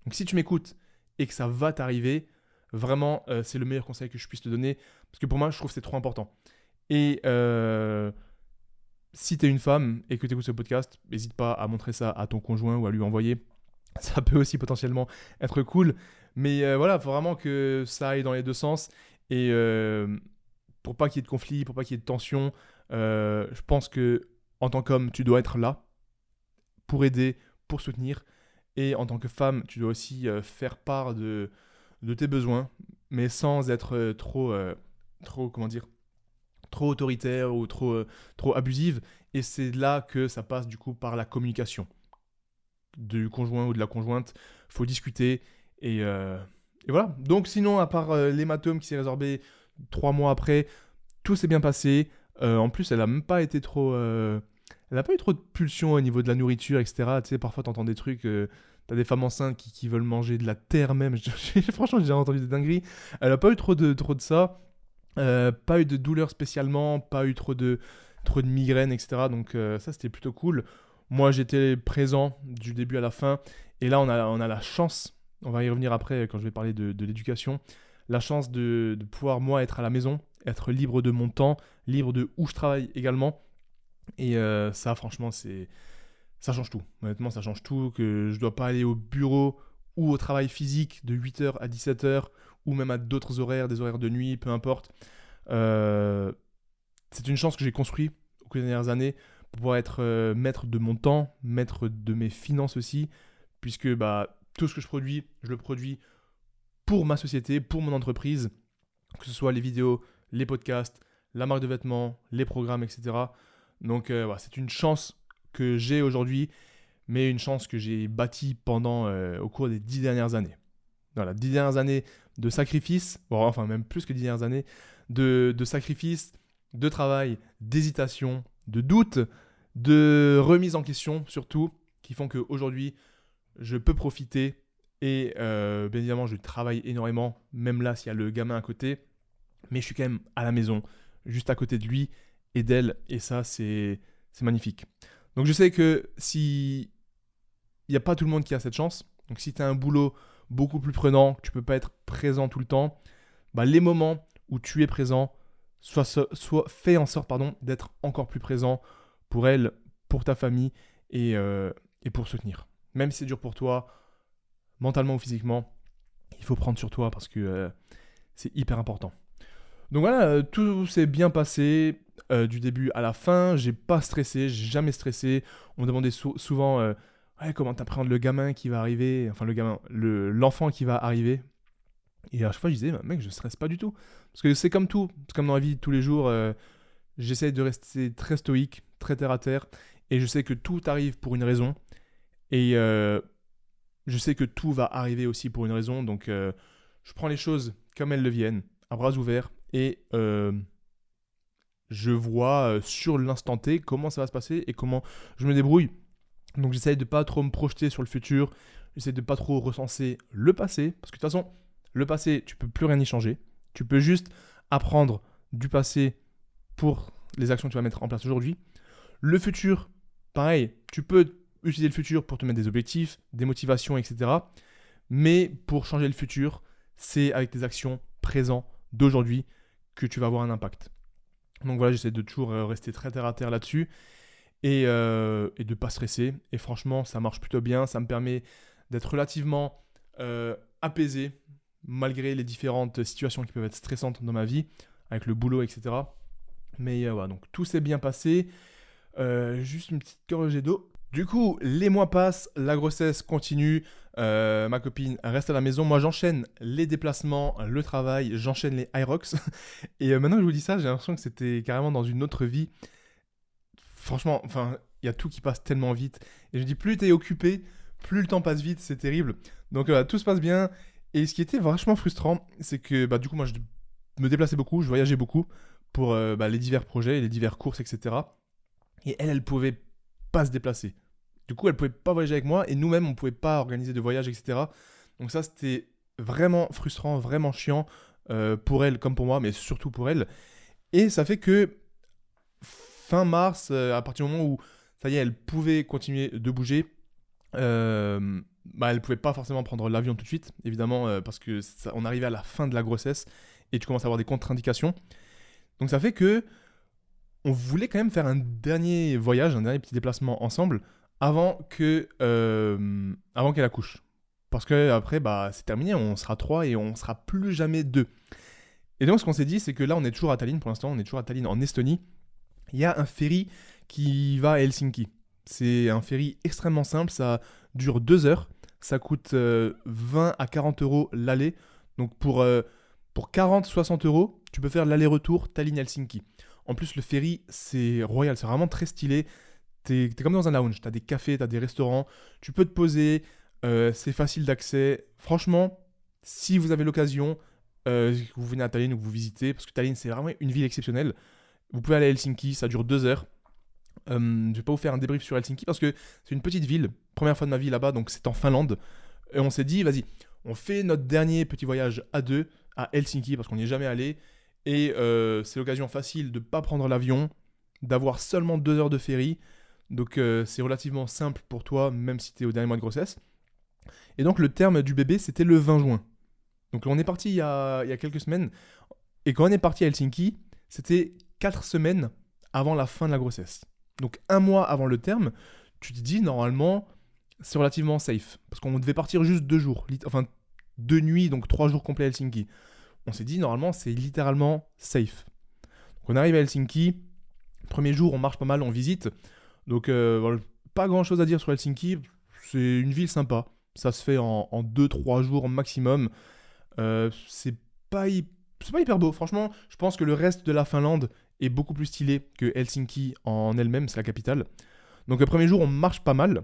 Donc si tu m'écoutes et que ça va t'arriver, vraiment, c'est le meilleur conseil que je puisse te donner. Parce que pour moi, je trouve que c'est trop important. Et si tu es une femme et que tu écoutes ce podcast, n'hésite pas à montrer ça à ton conjoint ou à lui envoyer. Ça peut aussi potentiellement être cool. Mais voilà, il faut vraiment que ça aille dans les deux sens. Et pour pas qu'il y ait de conflit, pour pas qu'il y ait de tension, je pense que en tant qu'homme, tu dois être là pour aider, pour soutenir. Et en tant que femme, tu dois aussi faire part de tes besoins, mais sans être trop autoritaire ou trop abusive. Et c'est là que ça passe du coup par la communication du conjoint ou de la conjointe. Faut discuter et voilà. Donc sinon, à part l'hématome qui s'est résorbé 3 mois après, tout s'est bien passé. En plus, elle a même pas été trop... Elle a pas eu trop de pulsions au niveau de la nourriture, etc. Tu sais, parfois, t'entends des trucs... T'as des femmes enceintes qui veulent manger de la terre même. Franchement, j'ai déjà entendu des dingueries. Elle a pas eu trop de ça. Pas eu de douleur spécialement. Pas eu trop de migraines, etc. Donc ça, c'était plutôt cool. Moi, j'étais présent du début à la fin. Et là, on a la chance, on va y revenir après quand je vais parler de l'éducation, la chance de pouvoir, moi, être à la maison, être libre de mon temps, libre de où je travaille également. Et ça, franchement, ça change tout. Honnêtement, ça change tout. Que je dois pas aller au bureau ou au travail physique de 8h à 17h ou même à d'autres horaires, des horaires de nuit, peu importe. Euh, c'est une chance que j'ai construite au cours des dernières années pour pouvoir être maître de mon temps, maître de mes finances aussi, puisque bah, tout ce que je le produis pour ma société, pour mon entreprise, que ce soit les vidéos, les podcasts, la marque de vêtements, les programmes, etc. Donc voilà, c'est une chance que j'ai aujourd'hui, mais une chance que j'ai bâtie au cours des 10 dernières années. Voilà, 10 dernières années de sacrifice, bon, enfin même plus que 10 dernières années, de sacrifice, de travail, d'hésitation, de doute, de remise en question surtout, qui font qu'aujourd'hui, je peux profiter et bien évidemment, je travaille énormément, même là s'il y a le gamin à côté, mais je suis quand même à la maison, juste à côté de lui et d'elle, et ça, c'est magnifique. Donc je sais que si il n'y a pas tout le monde qui a cette chance, donc si tu as un boulot beaucoup plus prenant, que tu peux pas être présent tout le temps, bah, les moments où tu es présent, soit fais en sorte d'être encore plus présent pour elle, pour ta famille et pour soutenir. Même si c'est dur pour toi, mentalement ou physiquement, il faut prendre sur toi parce que c'est hyper important. Donc voilà, tout s'est bien passé du début à la fin. J'ai pas stressé, j'ai jamais stressé. On me demandait souvent ouais, comment t'appréhendes le gamin qui va arriver, enfin l'enfant qui va arriver. Et à chaque fois, je disais, bah, mec, je stresse pas du tout. Parce que c'est comme tout, c'est comme dans la vie de tous les jours. J'essaie de rester très stoïque, très terre à terre. Et je sais que tout arrive pour une raison. Et je sais que tout va arriver aussi pour une raison. Donc, je prends les choses comme elles le viennent, à bras ouverts. Et je vois sur l'instant T comment ça va se passer et comment je me débrouille. Donc, j'essaie de pas trop me projeter sur le futur. J'essaie de pas trop recenser le passé. Parce que de toute façon, le passé, tu peux plus rien y changer. Tu peux juste apprendre du passé pour les actions que tu vas mettre en place aujourd'hui. Le futur, pareil, tu peux utiliser le futur pour te mettre des objectifs, des motivations, etc. Mais pour changer le futur, c'est avec tes actions présentes d'aujourd'hui que tu vas avoir un impact. Donc voilà, j'essaie de toujours rester très terre à terre là-dessus et de ne pas stresser. Et franchement, ça marche plutôt bien. Ça me permet d'être relativement apaisé malgré les différentes situations qui peuvent être stressantes dans ma vie, avec le boulot, etc. Mais voilà, donc tout s'est bien passé. Juste une petite gorgée d'eau. Du coup, les mois passent, la grossesse continue, ma copine reste à la maison. Moi, j'enchaîne les déplacements, le travail, j'enchaîne les Hyrox. Et maintenant que je vous dis ça, j'ai l'impression que c'était carrément dans une autre vie. Franchement, enfin, il y a tout qui passe tellement vite. Et je dis, plus t'es occupé, plus le temps passe vite, c'est terrible. Donc tout se passe bien. Et ce qui était vachement frustrant, c'est que du coup, moi, je me déplaçais beaucoup, je voyageais beaucoup pour les divers projets, les diverses courses, etc. Et elle pouvait pas se déplacer. Du coup, elle pouvait pas voyager avec moi et nous-mêmes, on pouvait pas organiser de voyage, etc. Donc ça, c'était vraiment frustrant, vraiment chiant pour elle comme pour moi, mais surtout pour elle. Et ça fait que fin mars, à partir du moment où ça y est, elle pouvait continuer de bouger, elle pouvait pas forcément prendre l'avion tout de suite, évidemment, parce que on arrivait à la fin de la grossesse et tu commences à avoir des contre-indications. Donc ça fait que on voulait quand même faire un dernier voyage, un dernier petit déplacement ensemble avant qu'elle accouche. Parce que après, c'est terminé, on sera 3 et on sera plus jamais 2. Et donc ce qu'on s'est dit, c'est que là on est toujours à Tallinn pour l'instant, on est toujours à Tallinn en Estonie. Il y a un ferry qui va à Helsinki. C'est un ferry extrêmement simple, ça dure 2 heures, ça coûte 20 à 40 euros l'aller. Donc pour 40-60 euros, tu peux faire l'aller-retour Tallinn-Helsinki. En plus, le ferry, c'est royal, c'est vraiment très stylé. T'es comme dans un lounge, t'as des cafés, t'as des restaurants, tu peux te poser, c'est facile d'accès. Franchement, si vous avez l'occasion, que vous venez à Tallinn ou que vous visitez, parce que Tallinn, c'est vraiment une ville exceptionnelle. Vous pouvez aller à Helsinki, ça dure 2 heures. Je vais pas vous faire un débrief sur Helsinki parce que c'est une petite ville, première fois de ma vie là-bas, donc c'est en Finlande. Et on s'est dit, vas-y, on fait notre dernier petit voyage à deux à Helsinki parce qu'on n'y est jamais allé. Et c'est l'occasion facile de ne pas prendre l'avion, d'avoir seulement 2 heures de ferry. Donc c'est relativement simple pour toi, même si tu es au dernier mois de grossesse. Et donc le terme du bébé, c'était le 20 juin. Donc on est parti il y a quelques semaines. Et quand on est parti à Helsinki, c'était 4 semaines avant la fin de la grossesse. Donc un mois avant le terme, tu te dis normalement c'est relativement safe. Parce qu'on devait partir juste 2 jours. Enfin 2 nuits, donc 3 jours complets à Helsinki. On s'est dit normalement c'est littéralement safe. Donc on arrive à Helsinki. Premier jour on marche pas mal, on visite. Donc voilà, pas grand chose à dire sur Helsinki. C'est une ville sympa. Ça se fait en 2-3 jours maximum. C'est pas hyper beau. Franchement, je pense que le reste de la Finlande est beaucoup plus stylé que Helsinki en elle-même, c'est la capitale. Donc le premier jour, on marche pas mal.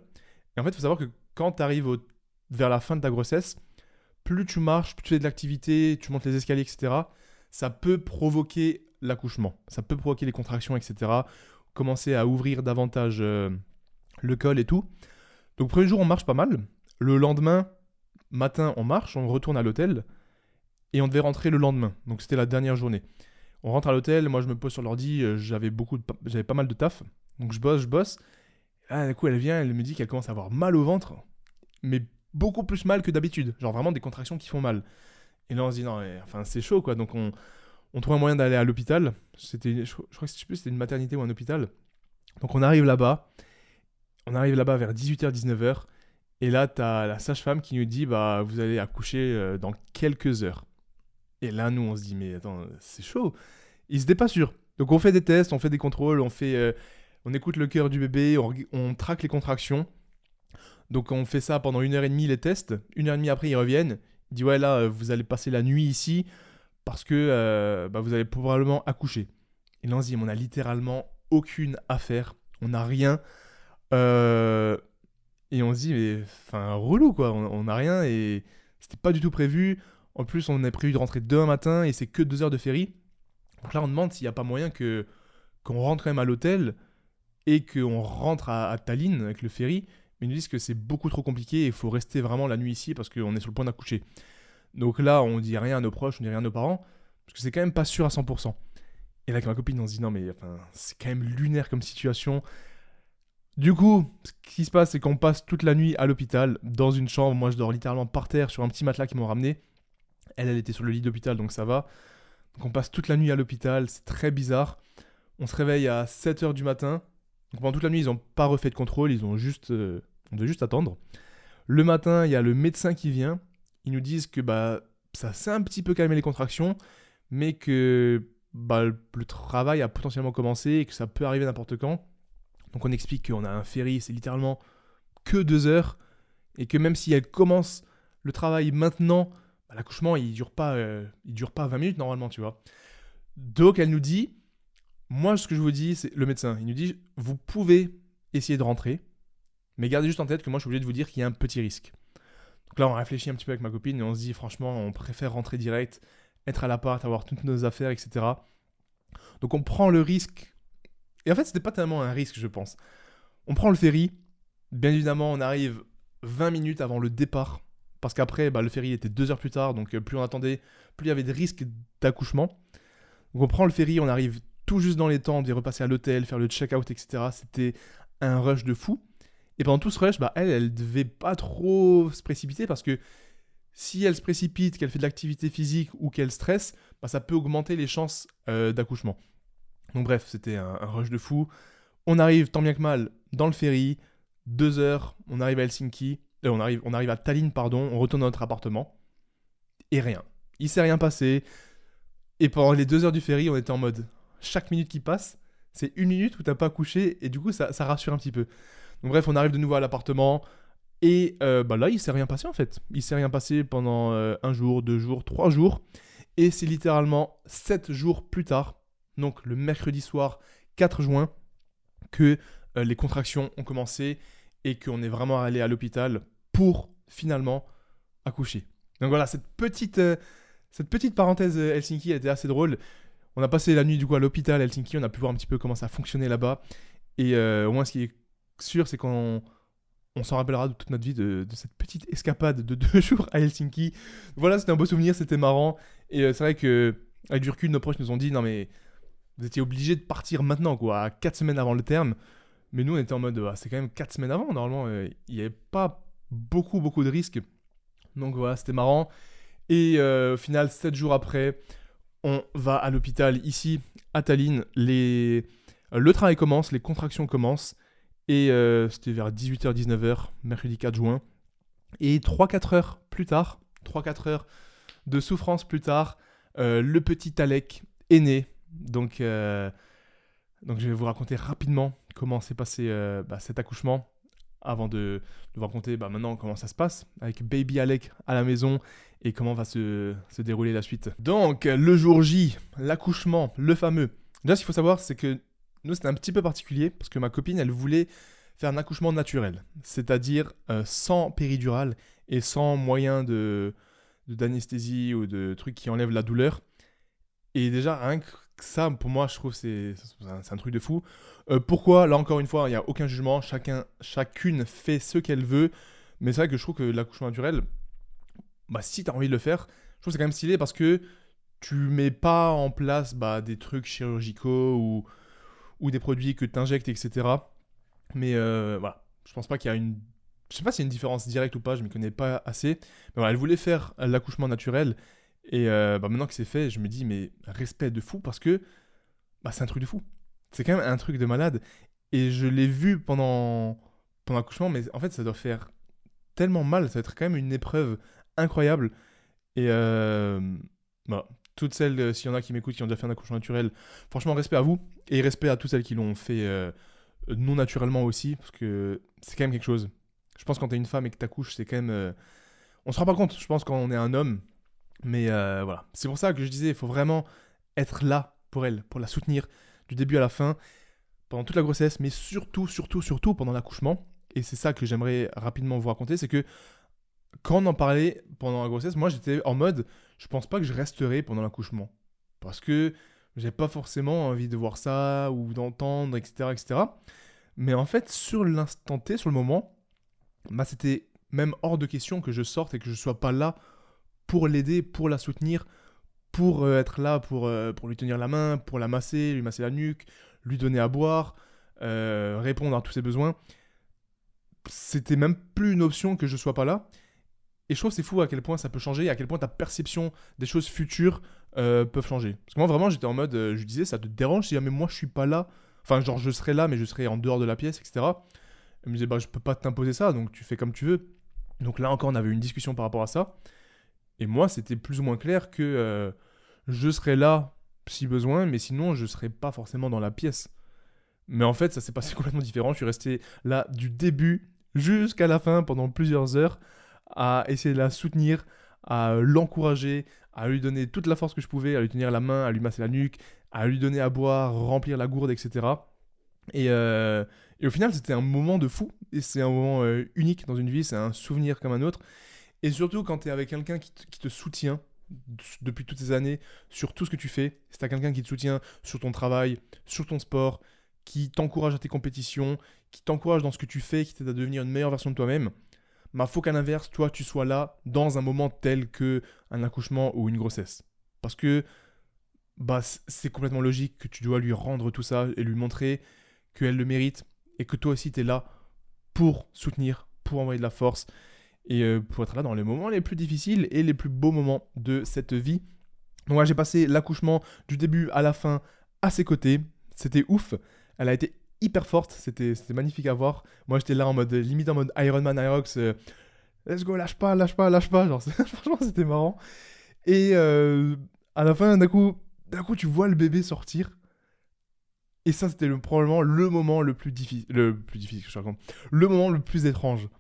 Et en fait, il faut savoir que quand tu arrives vers la fin de ta grossesse, plus tu marches, plus tu fais de l'activité, tu montes les escaliers, etc., ça peut provoquer l'accouchement. Ça peut provoquer les contractions, etc. Commencer à ouvrir davantage le col et tout. Donc premier jour, on marche pas mal. Le lendemain, matin, on marche, on retourne à l'hôtel. Et on devait rentrer le lendemain. Donc c'était la dernière journée. On rentre à l'hôtel, moi je me pose sur l'ordi, j'avais pas mal de taf. Donc je bosse. Ah, d'un coup elle vient, elle me dit qu'elle commence à avoir mal au ventre. Mais beaucoup plus mal que d'habitude. Genre vraiment des contractions qui font mal. Et là on se dit non, mais, enfin c'est chaud quoi. Donc on trouve un moyen d'aller à l'hôpital. Je crois que c'était une maternité ou un hôpital. Donc on arrive là-bas. On arrive là-bas vers 18h, 19h. Et là t'as la sage-femme qui nous dit bah vous allez accoucher dans quelques heures. Et là, nous, on se dit, mais attends, c'est chaud. Ils n'étaient pas sûrs. Donc, on fait des tests, on fait des contrôles, on écoute le cœur du bébé, on traque les contractions. Donc, on fait ça pendant 1h30, les tests. 1h30 après, ils reviennent. Ils disent, ouais, là, vous allez passer la nuit ici parce que vous allez probablement accoucher. Et là, on se dit, mais on n'a littéralement aucune affaire. On n'a rien. Et on se dit, mais enfin, relou, quoi. On n'a rien et c'était pas du tout prévu. En plus, on a prévu de rentrer demain matin et c'est que 2 heures de ferry. Donc là, on demande s'il n'y a pas moyen qu'on rentre quand même à l'hôtel et qu'on rentre à Tallinn avec le ferry. Mais ils nous disent que c'est beaucoup trop compliqué et il faut rester vraiment la nuit ici parce qu'on est sur le point d'accoucher. Donc là, on dit rien à nos proches, on dit rien à nos parents parce que c'est quand même pas sûr à 100%. Et là, avec ma copine, on se dit non, mais enfin, c'est quand même lunaire comme situation. Du coup, ce qui se passe, c'est qu'on passe toute la nuit à l'hôpital, dans une chambre. Moi, je dors littéralement par terre sur un petit matelas qu'ils m'ont ramené. Elle était sur le lit d'hôpital, donc ça va. Donc on passe toute la nuit à l'hôpital, c'est très bizarre. On se réveille à 7h du matin. Donc pendant toute la nuit, ils n'ont pas refait de contrôle, on devait juste attendre. Le matin, il y a le médecin qui vient. Ils nous disent que ça s'est un petit peu calmé les contractions, mais que le travail a potentiellement commencé et que ça peut arriver n'importe quand. Donc on explique qu'on a un ferry, c'est littéralement que 2 heures, et que même si elle commence le travail maintenant, l'accouchement il dure pas 20 minutes normalement, tu vois. Donc elle nous dit, moi ce que je vous dis, c'est le médecin, il nous dit, vous pouvez essayer de rentrer, mais gardez juste en tête que moi je suis obligé de vous dire qu'il y a un petit risque. Donc là on réfléchit un petit peu avec ma copine et on se dit franchement on préfère rentrer direct, être à l'appart, avoir toutes nos affaires, etc. Donc on prend le risque. Et en fait, c'était pas tellement un risque, je pense. On prend le ferry. Bien évidemment, on arrive 20 minutes avant le départ. Parce qu'après, le ferry était 2 heures plus tard. Donc, plus on attendait, plus il y avait des risques d'accouchement. Donc, on prend le ferry. On arrive tout juste dans les temps. On devait repasser à l'hôtel, faire le check-out, etc. C'était un rush de fou. Et pendant tout ce rush, elle devait pas trop se précipiter. Parce que si elle se précipite, qu'elle fait de l'activité physique ou qu'elle stresse, ça peut augmenter les chances d'accouchement. Donc bref, c'était un rush de fou. On arrive tant bien que mal dans le ferry, 2 heures, on arrive à Helsinki, on arrive à Tallinn, pardon, on retourne dans notre appartement, et rien. Il s'est rien passé, et pendant les 2 heures du ferry, on était en mode, chaque minute qui passe, c'est 1 minute où t'as pas couché, et du coup ça rassure un petit peu. Donc bref, on arrive de nouveau à l'appartement, et là il s'est rien passé en fait. Il s'est rien passé pendant 1 jour, 2 jours, 3 jours, et c'est littéralement 7 jours plus tard, donc le mercredi soir 4 juin, que les contractions ont commencé et qu'on est vraiment allé à l'hôpital pour finalement accoucher. Donc voilà, cette petite parenthèse Helsinki, elle était assez drôle. On a passé la nuit du coup à l'hôpital à Helsinki, on a pu voir un petit peu comment ça fonctionnait là-bas. Et au moins, ce qui est sûr, c'est qu'on s'en rappellera de toute notre vie de cette petite escapade de 2 jours à Helsinki. Voilà, c'était un beau souvenir, c'était marrant. Et c'est vrai que avec du recul, nos proches nous ont dit non mais vous étiez obligés de partir maintenant, quoi, à 4 semaines avant le terme. Mais nous, on était en mode ah, c'est quand même 4 semaines avant. Normalement, il n'y avait pas beaucoup de risques. Donc voilà, c'était marrant. Et au final, 7 jours après, on va à l'hôpital ici, à Tallinn. Le travail commence, les contractions commencent. Et c'était vers 18h-19h, mercredi 4 juin. Et 3-4 heures plus tard, 3-4 heures de souffrance plus tard, le petit Alec est né. Donc je vais vous raconter rapidement comment s'est passé cet accouchement avant de vous raconter maintenant comment ça se passe avec Baby Alec à la maison et comment va se dérouler la suite. Donc, le jour J, l'accouchement, le fameux. Déjà, ce qu'il faut savoir, c'est que nous, c'était un petit peu particulier parce que ma copine, elle voulait faire un accouchement naturel, c'est-à-dire sans péridurale et sans moyen d'anesthésie ou de trucs qui enlèvent la douleur. Et déjà, rien que ça, pour moi, je trouve que c'est un truc de fou. Pourquoi? Là, encore une fois, il n'y a aucun jugement. Chacune fait ce qu'elle veut. Mais c'est vrai que je trouve que l'accouchement naturel, si tu as envie de le faire, je trouve que c'est quand même stylé parce que tu mets pas en place des trucs chirurgicaux ou des produits que tu injectes, etc. Mais voilà, je pense pas qu'il y a une... Je sais pas s'il y a une différence directe ou pas, je m'y connais pas assez. Mais voilà, elle voulait faire l'accouchement naturel. Et maintenant que c'est fait, je me dis, mais respect de fou parce que c'est un truc de fou. C'est quand même un truc de malade. Et je l'ai vu pendant l'accouchement, mais en fait, ça doit faire tellement mal. Ça va être quand même une épreuve incroyable. Et voilà. Toutes celles, s'il y en a qui m'écoutent, qui ont déjà fait un accouchement naturel, franchement, respect à vous. Et respect à toutes celles qui l'ont fait non naturellement aussi, parce que c'est quand même quelque chose. Je pense que quand t'es une femme et que t'accouches, c'est quand même... On se rend pas compte, je pense, quand on est un homme. Mais voilà. C'est pour ça que je disais, il faut vraiment être là pour elle, pour la soutenir du début à la fin, pendant toute la grossesse, mais surtout pendant l'accouchement. Et c'est ça que j'aimerais rapidement vous raconter, c'est que quand on en parlait pendant la grossesse, moi j'étais en mode, je pense pas que je resterai pendant l'accouchement. Parce que j'ai pas forcément envie de voir ça ou d'entendre, etc., etc. Mais en fait, sur l'instant T, sur le moment, c'était même hors de question que je sorte et que je sois pas là pour l'aider, pour la soutenir, pour être là, pour lui tenir la main, pour la masser, lui masser la nuque, lui donner à boire, répondre à tous ses besoins. C'était même plus une option que je sois pas là. Et je trouve que c'est fou à quel point ça peut changer, à quel point ta perception des choses futures peuvent changer. Parce que moi vraiment j'étais en mode, je lui disais, ça te dérange si jamais moi je suis pas là? Enfin genre je serais là mais je serais en dehors de la pièce, etc. Elle me disait, je peux pas t'imposer ça, donc tu fais comme tu veux. Donc là encore on avait eu une discussion par rapport à ça. Et moi c'était plus ou moins clair que je serais là si besoin, mais sinon je serais pas forcément dans la pièce. Mais en fait ça s'est passé complètement différent, je suis resté là du début jusqu'à la fin pendant plusieurs heures à essayer de la soutenir, à l'encourager, à lui donner toute la force que je pouvais, à lui tenir la main, à lui masser la nuque, à lui donner à boire, remplir la gourde, etc. Et au final, c'était un moment de fou, et c'est un moment unique dans une vie, c'est un souvenir comme un autre. Et surtout quand tu es avec quelqu'un qui te soutient depuis toutes ces années sur tout ce que tu fais, si tu as quelqu'un qui te soutient sur ton travail, sur ton sport, qui t'encourage à tes compétitions, qui t'encourage dans ce que tu fais, qui t'aide à devenir une meilleure version de toi-même, faut qu'à l'inverse, toi, tu sois là dans un moment tel que un accouchement ou une grossesse. Parce que c'est complètement logique que tu dois lui rendre tout ça et lui montrer qu'elle le mérite et que toi aussi, tu es là pour soutenir, pour envoyer de la force et pour être là dans les moments les plus difficiles et les plus beaux moments de cette vie. Donc voilà, j'ai passé l'accouchement du début à la fin à ses côtés. C'était ouf. Elle a été hyper forte, c'était magnifique à voir. Moi j'étais là en mode, limite en mode Iron Man, Irox, let's go, lâche pas, genre franchement c'était marrant. Et à la fin d'un coup tu vois le bébé sortir, et ça c'était probablement le moment le plus difficile, que je raconte, le moment le plus étrange.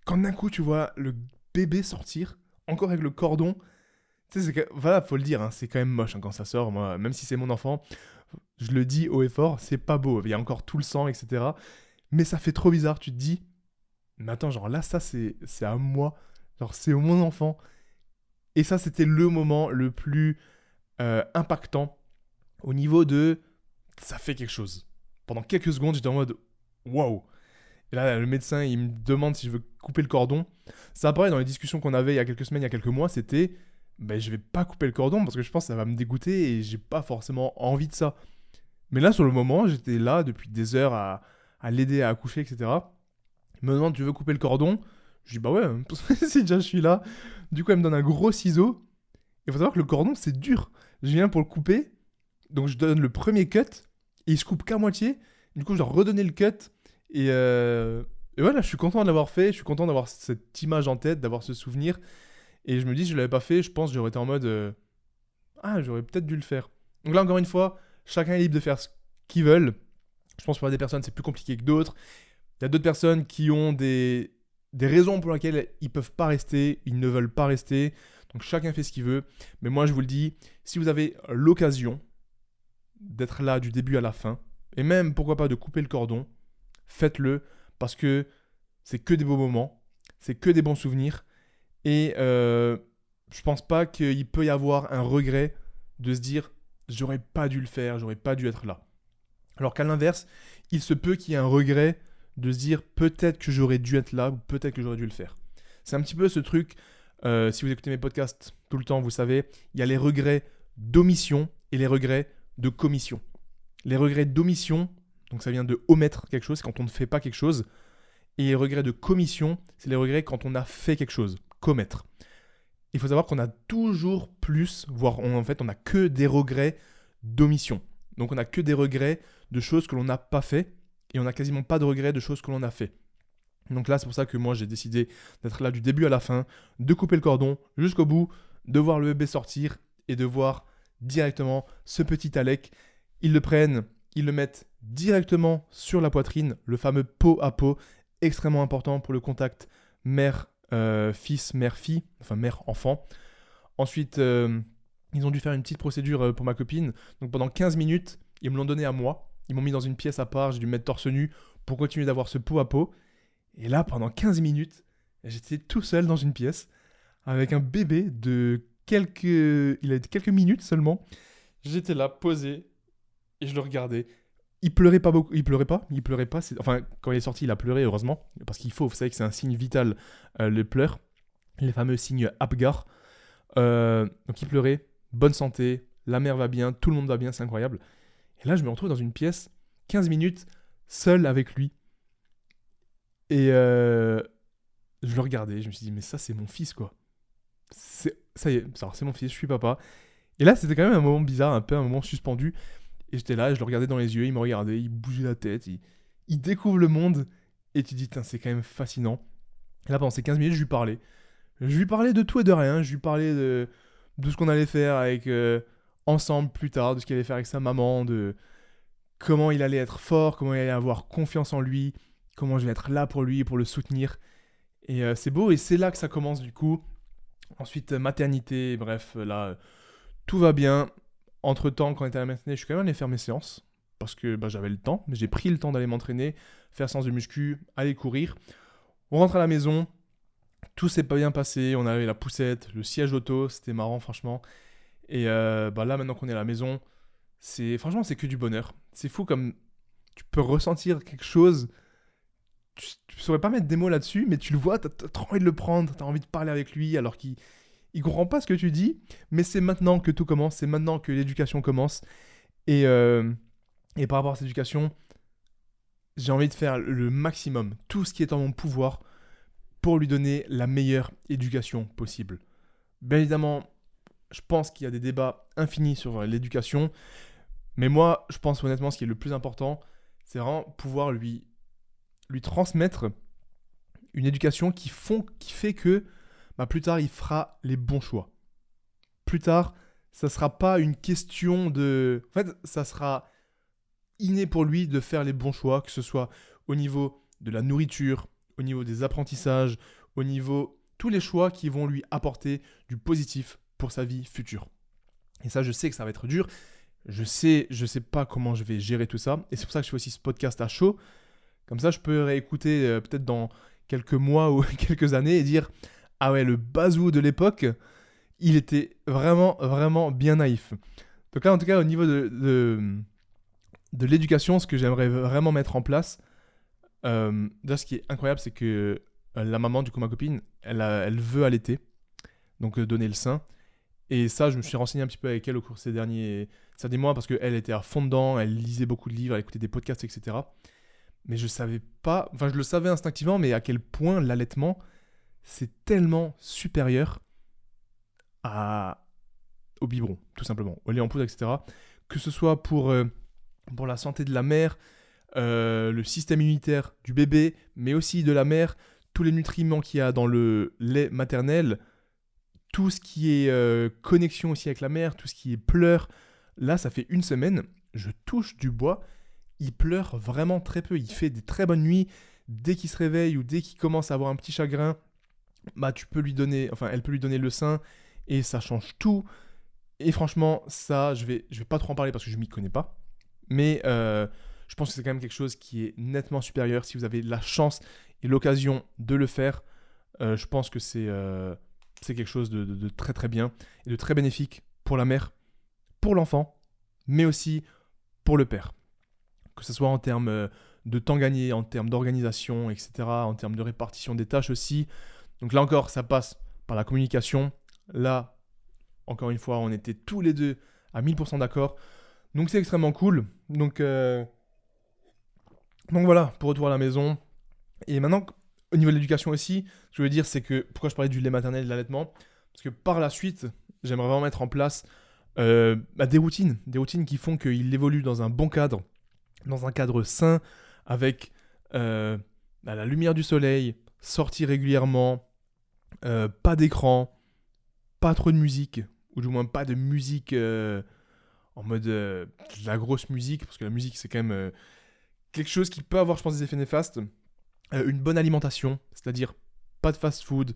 Quand d'un coup tu vois le bébé sortir, encore avec le cordon, tu sais, voilà, faut le dire, hein, c'est quand même moche quand ça sort, moi, même si c'est mon enfant, je le dis haut et fort, c'est pas beau, il y a encore tout le sang, etc. Mais ça fait trop bizarre, tu te dis, mais attends, genre là, ça c'est à moi, genre c'est mon enfant. Et ça, c'était le moment le plus impactant au niveau de ça fait quelque chose. Pendant quelques secondes, j'étais en mode waouh. Et là, le médecin, il me demande si je veux couper le cordon. Ça apparaît dans les discussions qu'on avait il y a quelques semaines, il y a quelques mois, c'était je vais pas couper le cordon parce que je pense que ça va me dégoûter et j'ai pas forcément envie de ça. Mais là, sur le moment, j'étais là depuis des heures à l'aider à accoucher, etc. Il me demande, tu veux couper le cordon? Je dis, bah ouais, si déjà je suis là. Du coup, elle me donne un gros ciseau. Il faut savoir que le cordon, c'est dur. Je viens pour le couper. Donc, je donne le premier cut. Et il se coupe qu'à moitié. Du coup, je dois redonner le cut. Et voilà, je suis content de l'avoir fait. Je suis content d'avoir cette image en tête, d'avoir ce souvenir. Et je me dis, si je l'avais pas fait, je pense que j'aurais été en mode ah, j'aurais peut-être dû le faire. Donc là, encore une fois, chacun est libre de faire ce qu'ils veulent. Je pense que pour des personnes, c'est plus compliqué que d'autres. Il y a d'autres personnes qui ont des raisons pour lesquelles ils ne peuvent pas rester, ils ne veulent pas rester. Donc chacun fait ce qu'il veut. Mais moi, je vous le dis, si vous avez l'occasion d'être là du début à la fin, et même, pourquoi pas, de couper le cordon, faites-le, parce que c'est que des beaux moments, c'est que des bons souvenirs. Et je pense pas qu'il peut y avoir un regret de se dire « j'aurais pas dû le faire, j'aurais pas dû être là ». Alors qu'à l'inverse, il se peut qu'il y ait un regret de se dire peut-être que j'aurais dû être là ou peut-être que j'aurais dû le faire. C'est un petit peu ce truc, si vous écoutez mes podcasts tout le temps, vous savez, il y a les regrets d'omission et les regrets de commission. Les regrets d'omission, donc ça vient de omettre quelque chose, c'est quand on ne fait pas quelque chose. Et les regrets de commission, c'est les regrets quand on a fait quelque chose, commettre. Il faut savoir qu'on a toujours plus, voire on n'a que des regrets d'omission. Donc on n'a que des regrets de choses que l'on n'a pas fait et on n'a quasiment pas de regrets de choses que l'on a fait. Donc là, c'est pour ça que moi, j'ai décidé d'être là du début à la fin, de couper le cordon jusqu'au bout, de voir le bébé sortir et de voir directement ce petit Alec. Ils le prennent, ils le mettent directement sur la poitrine, le fameux pot à pot, extrêmement important pour le contact mère-fils, mère-fille, enfin mère-enfant. Ensuite, ils ont dû faire une petite procédure pour ma copine. Donc pendant 15 minutes, ils me l'ont donné à moi. Ils m'ont mis dans une pièce à part, j'ai dû me mettre torse nu pour continuer d'avoir ce pot à pot. Et là, pendant 15 minutes, j'étais tout seul dans une pièce avec un bébé de il a quelques minutes seulement. J'étais là, posé, et je le regardais. Il pleurait pas beaucoup, il pleurait pas. Enfin, quand il est sorti, il a pleuré, heureusement, parce qu'il faut, vous savez que c'est un signe vital, le pleur, les fameux signes Apgar. Donc il pleurait, bonne santé, la mère va bien, tout le monde va bien, c'est incroyable. Et là, je me retrouve dans une pièce, 15 minutes, seul avec lui. Et je le regardais, je me suis dit, mais ça, c'est mon fils, quoi. Ça y est, c'est mon fils, je suis papa. Et là, c'était quand même un moment bizarre, un peu un moment suspendu. Et j'étais là, je le regardais dans les yeux, il me regardait, il bougeait la tête, il découvre le monde. Et tu te dis, c'est quand même fascinant. Et là, pendant ces 15 minutes, je lui parlais. Je lui parlais de tout et de rien. Je lui parlais de ce qu'on allait faire avec ensemble plus tard, de ce qu'il allait faire avec sa maman, de comment il allait être fort, comment il allait avoir confiance en lui, comment je vais être là pour lui, pour le soutenir. Et c'est beau, et c'est là que ça commence du coup. Ensuite, maternité, bref, là, tout va bien. Entre-temps, quand on était à la matinée, je suis quand même allé faire mes séances, parce que j'avais le temps, mais j'ai pris le temps d'aller m'entraîner, faire séance de muscu, aller courir. On rentre à la maison, tout s'est pas bien passé, on avait la poussette, le siège auto, c'était marrant franchement. Et là, maintenant qu'on est à la maison, franchement, c'est que du bonheur. C'est fou comme tu peux ressentir quelque chose, tu saurais pas mettre des mots là-dessus, mais tu le vois, t'as trop envie de le prendre, t'as envie de parler avec lui, alors qu'il comprend pas ce que tu dis, mais c'est maintenant que tout commence, c'est maintenant que l'éducation commence. Et par rapport à cette éducation, j'ai envie de faire le maximum, tout ce qui est en mon pouvoir, pour lui donner la meilleure éducation possible. Bien évidemment, je pense qu'il y a des débats infinis sur l'éducation, mais moi, je pense honnêtement, ce qui est le plus important, c'est vraiment pouvoir lui transmettre une éducation qui fait que plus tard, il fera les bons choix. Plus tard, ça ne sera pas une question de... En fait, ça sera inné pour lui de faire les bons choix, que ce soit au niveau de la nourriture, au niveau des apprentissages, au niveau... tous les choix qui vont lui apporter du positif pour sa vie future. Et ça, je sais que ça va être dur. Je sais pas comment je vais gérer tout ça. Et c'est pour ça que je fais aussi ce podcast à chaud. Comme ça, je peux réécouter peut-être dans quelques mois ou quelques années et dire « Ah ouais, le bazou de l'époque, il était vraiment, vraiment bien naïf. » Donc là, en tout cas, au niveau de l'éducation, ce que j'aimerais vraiment mettre en place, déjà, ce qui est incroyable, c'est que la maman, du coup, ma copine, elle veut allaiter, donc donner le sein. Et ça, je me suis renseigné un petit peu avec elle au cours de ces derniers mois parce qu'elle était à fond dedans, elle lisait beaucoup de livres, elle écoutait des podcasts, etc. Mais je savais pas, enfin, je le savais instinctivement, mais à quel point l'allaitement, c'est tellement supérieur au biberon, tout simplement, au lait en poudre, etc. Que ce soit pour la santé de la mère, le système immunitaire du bébé, mais aussi de la mère, tous les nutriments qu'il y a dans le lait maternel, tout ce qui est connexion aussi avec la mère, tout ce qui est pleurs. Là, ça fait une semaine, je touche du bois, il pleure vraiment très peu, il fait des très bonnes nuits. Dès qu'il se réveille ou dès qu'il commence à avoir un petit chagrin, bah elle peut lui donner le sein et ça change tout. Et franchement, ça, je vais pas trop en parler parce que je m'y connais pas. Mais je pense que c'est quand même quelque chose qui est nettement supérieur. Si vous avez la chance et l'occasion de le faire, je pense que c'est quelque chose de très très bien et de très bénéfique pour la mère, pour l'enfant, mais aussi pour le père. Que ce soit en termes de temps gagné, en termes d'organisation, etc., en termes de répartition des tâches aussi. Donc là encore, ça passe par la communication. Là, encore une fois, on était tous les deux à 1000% d'accord. Donc c'est extrêmement cool. Donc voilà, pour retour à la maison. Et maintenant, au niveau de l'éducation aussi, ce que je veux dire, c'est que pourquoi je parlais du lait maternel et de l'allaitement, parce que par la suite, j'aimerais vraiment mettre en place des routines qui font qu'il évolue dans un bon cadre, dans un cadre sain, avec la lumière du soleil, sortir régulièrement, pas d'écran, pas trop de musique, ou du moins pas de musique en mode de la grosse musique, parce que la musique c'est quand même quelque chose qui peut avoir, je pense, des effets néfastes. Une bonne alimentation, c'est-à-dire pas de fast-food,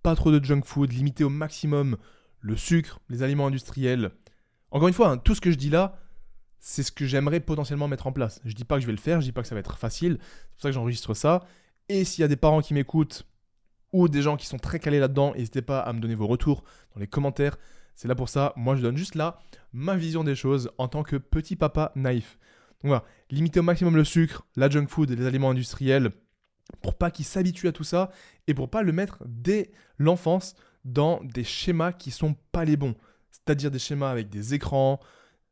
pas trop de junk food, limiter au maximum le sucre, les aliments industriels. Encore une fois, hein, tout ce que je dis là, c'est ce que j'aimerais potentiellement mettre en place. Je dis pas que je vais le faire, je dis pas que ça va être facile, c'est pour ça que j'enregistre ça. Et s'il y a des parents qui m'écoutent ou des gens qui sont très calés là-dedans, n'hésitez pas à me donner vos retours dans les commentaires. C'est là pour ça. Moi, je donne juste là ma vision des choses en tant que petit papa naïf. Donc voilà, limiter au maximum le sucre, la junk food et les aliments industriels pour pas qu'il s'habitue à tout ça et pour pas le mettre dès l'enfance dans des schémas qui sont pas les bons. C'est-à-dire des schémas avec des écrans.